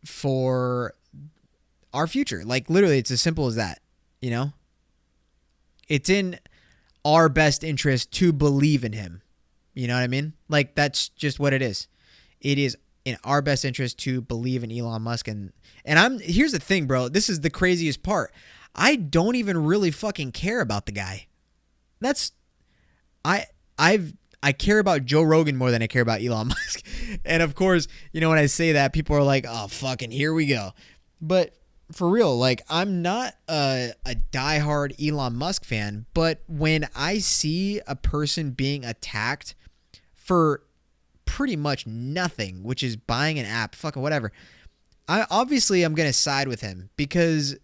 for our future. Like, literally, it's as simple as that, you know? It's in our best interest to believe in him. You know what I mean? Like, that's just what it is. It is in our best interest to believe in Elon Musk. And here's the thing, bro. This is the craziest part. I don't even really fucking care about the guy. I care about Joe Rogan more than I care about Elon Musk. And of course, when I say that, people are like, oh, fucking here we go. But for real, like, I'm not a diehard Elon Musk fan, but when I see a person being attacked for pretty much nothing, which is buying an app, fucking whatever, I'm going to side with him because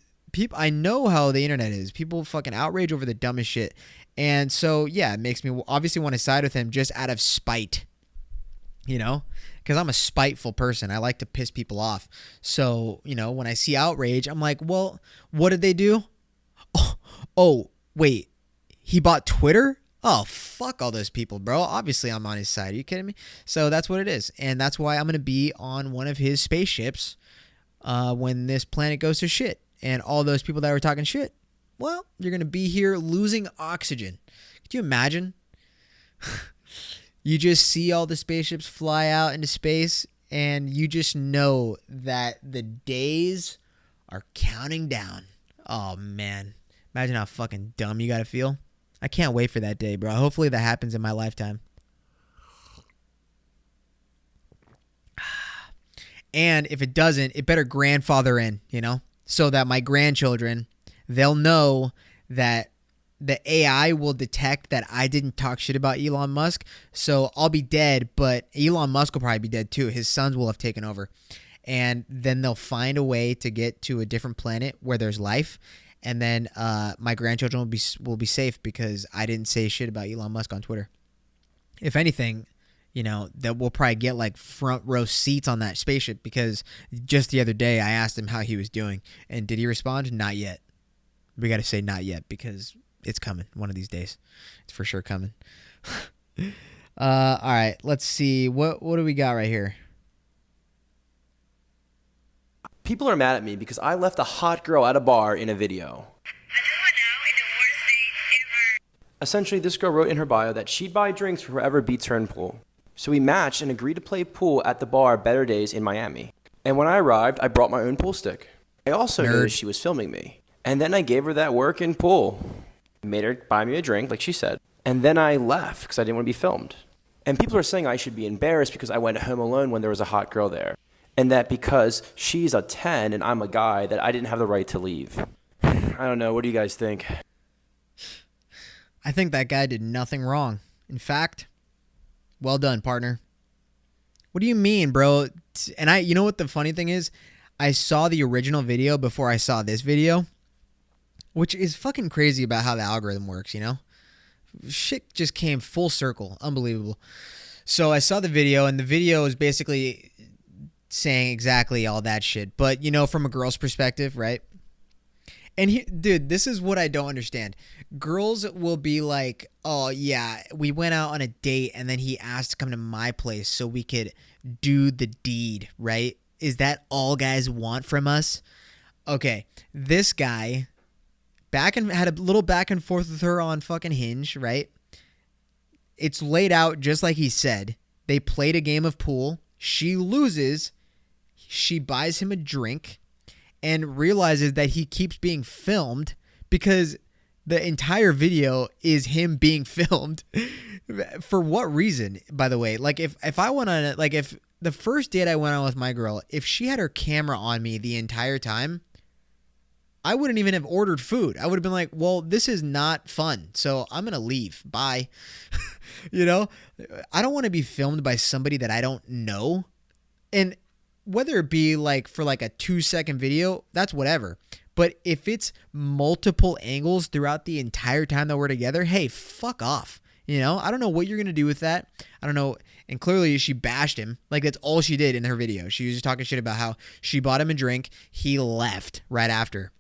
I know how the internet is. People fucking outrage over the dumbest shit. And so, yeah, it makes me obviously want to side with him just out of spite, because I'm a spiteful person. I like to piss people off. So, when I see outrage, I'm like, well, what did they do? Oh, wait, he bought Twitter? Oh, fuck all those people, bro. Obviously, I'm on his side. Are you kidding me? So that's what it is. And that's why I'm going to be on one of his spaceships when this planet goes to shit. And all those people that were talking shit, well, you're going to be here losing oxygen. Could you imagine? You just see all the spaceships fly out into space, and you just know that the days are counting down. Oh, man. Imagine how fucking dumb you got to feel. I can't wait for that day, bro. Hopefully that happens in my lifetime. And if it doesn't, it better grandfather in, so that my grandchildren, they'll know that the AI will detect that I didn't talk shit about Elon Musk. So I'll be dead, but Elon Musk will probably be dead too. His sons will have taken over. And then they'll find a way to get to a different planet where there's life. And then my grandchildren will be safe because I didn't say shit about Elon Musk on Twitter. If anything, that we'll probably get like front row seats on that spaceship because just the other day I asked him how he was doing. And did he respond? Not yet. We got to say not yet because it's coming one of these days. It's for sure coming. All right, let's see. What do we got right here? People are mad at me because I left a hot girl at a bar in a video. Essentially, this girl wrote in her bio that she'd buy drinks for whoever beats her in pool. So we matched and agreed to play pool at the bar Better Days in Miami. And when I arrived, I brought my own pool stick. I also noticed she was filming me. And then I gave her that work in pool. Made her buy me a drink, like she said. And then I left because I didn't want to be filmed. And people are saying I should be embarrassed because I went home alone when there was a hot girl there. And that because she's a 10 and I'm a guy, that I didn't have the right to leave. I don't know. What do you guys think? I think that guy did nothing wrong. In fact, well done, partner. What do you mean, bro? And you know what the funny thing is? I saw the original video before I saw this video, which is fucking crazy about how the algorithm works, Shit just came full circle. Unbelievable. So I saw the video, and the video is basically saying exactly all that shit. But, from a girl's perspective, right? And dude, this is what I don't understand. Girls will be like, oh, yeah, we went out on a date and then he asked to come to my place so we could do the deed, right? Is that all guys want from us? Okay, this guy had a little back and forth with her on fucking Hinge, right? It's laid out just like he said. They played a game of pool. She loses. She buys him a drink and realizes that he keeps being filmed because the entire video is him being filmed. For what reason, by the way? Like, if I went on it, like, if the first date I went on with my girl, if she had her camera on me the entire time, I wouldn't even have ordered food. I would have been like, well, this is not fun, so I'm going to leave. Bye. I don't want to be filmed by somebody that I don't know. And whether it be like for like a 2-second video, that's whatever. But if it's multiple angles throughout the entire time that we're together, hey, fuck off. I don't know what you're going to do with that. I don't know. And clearly she bashed him. Like, that's all she did in her video. She was just talking shit about how she bought him a drink. He left right after.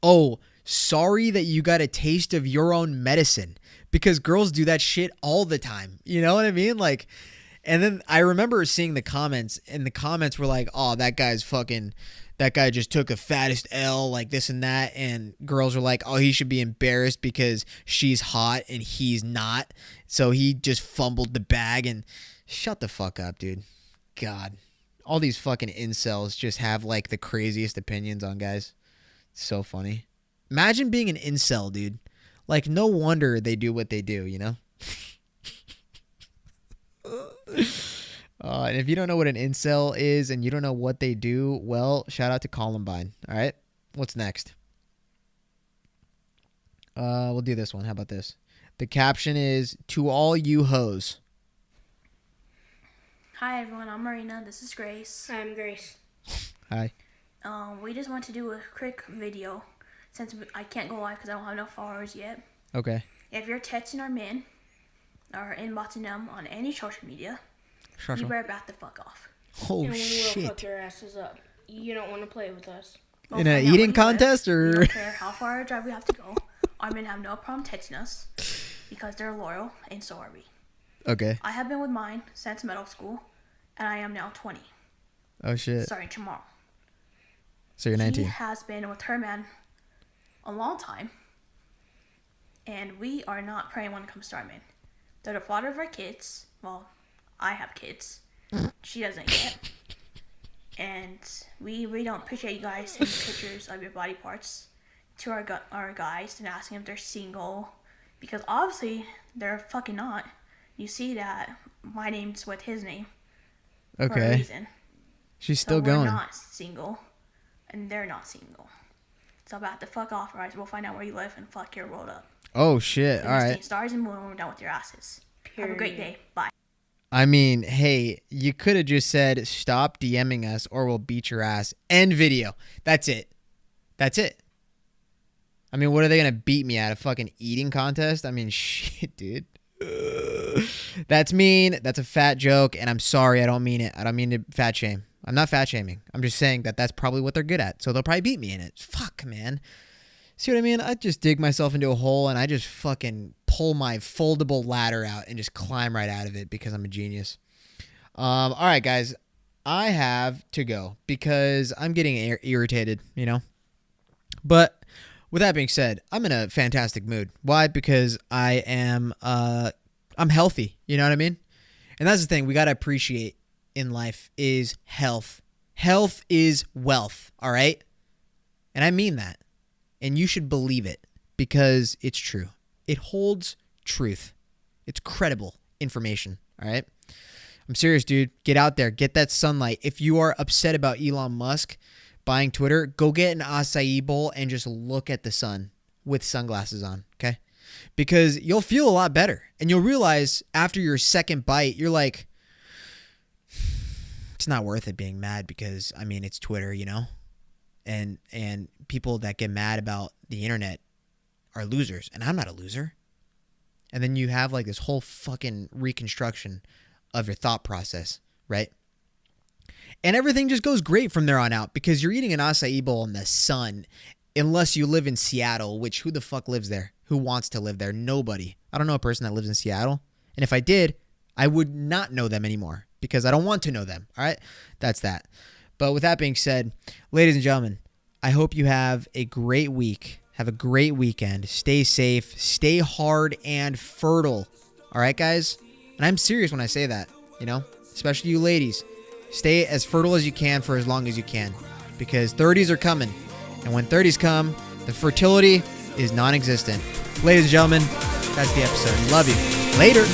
Oh, sorry that you got a taste of your own medicine, because girls do that shit all the time. You know what I mean? Like, and then I remember seeing the comments, and the comments were like, oh, that guy just took a fattest L, like this and that. And girls are like, oh, he should be embarrassed because she's hot and he's not. So he just fumbled the bag. And shut the fuck up, dude. God, all these fucking incels just have like the craziest opinions on guys. It's so funny. Imagine being an incel, dude. Like, no wonder they do what they do, And if you don't know what an incel is and you don't know what they do, well, shout out to Columbine. All right. What's next? We'll do this one. How about this? The caption is, "To all you hoes." Hi everyone, I'm Marina. This is Grace. Hi, I'm Grace. Hi. We just want to do a quick video since I can't go live because I don't have enough followers yet. Okay. If you're texting our men or inboxing them on any social media, you better back the fuck off. Oh And we will shit. fuck your asses up. You don't want to play with us. We'll In an find out eating where you live. contest, We or? don't care how far a drive we have to go. Our men have no problem texting us because they're loyal, and so are we. Okay. I have been with mine since middle school, and I am now 20, Oh shit. starting tomorrow. So you're He 19. has been with her man a long time, and we are not praying when it comes to our men. They're the father of our kids. Well, I have kids. She doesn't yet. And we don't appreciate you guys sending pictures of your body parts to our guys and asking if they're single, because obviously they're fucking not. You see that my name's with his name for a Okay. reason. She's So still we're going. not single, and they're not single. So about to fuck off, or else we'll find out where you live and fuck your world up. Oh shit. All We're right. seeing stars and moon when we're done with your asses. Have a great day. Bye. I mean, hey, you could have just said, "Stop DMing us or we'll beat your ass." End video. That's it. That's it. I mean, what are they going to beat me at? A fucking eating contest? I mean, shit, dude. That's mean. That's a fat joke, and I'm sorry. I don't mean it. I don't mean to fat shame. I'm not fat shaming. I'm just saying that that's probably what they're good at, so they'll probably beat me in it. Fuck, man. See what I mean? I just dig myself into a hole, and I just fucking pull my foldable ladder out and just climb right out of it because I'm a genius. All right, guys. I have to go because I'm getting irritated, you know? But with that being said, I'm in a fantastic mood. Why? Because I'm healthy. You know what I mean? And that's the thing we got to appreciate in life is health. Health is wealth. All right. And I mean that. And you should believe it because it's true. It holds truth. It's credible information. All right. I'm serious, dude. Get out there. Get that sunlight. If you are upset about Elon Musk buying Twitter, go get an acai bowl and just look at the sun with sunglasses on, okay? Because you'll feel a lot better. And you'll realize after your second bite, you're like, it's not worth it being mad because, I mean, it's Twitter, you know? And people that get mad about the internet are losers. And I'm not a loser. And then you have like this whole fucking reconstruction of your thought process, right? And everything just goes great from there on out because you're eating an acai bowl in the sun unless you live in Seattle, which who the fuck lives there? Who wants to live there? Nobody. I don't know a person that lives in Seattle. And if I did, I would not know them anymore because I don't want to know them. All right? That's that. But with that being said, ladies and gentlemen, I hope you have a great week. Have a great weekend. Stay safe. Stay hard and fertile. All right, guys? And I'm serious when I say that, you know? Especially you ladies. Stay as fertile as you can for as long as you can because 30s are coming. And when 30s come, the fertility is non-existent. Ladies and gentlemen, that's the episode. Love you. Later.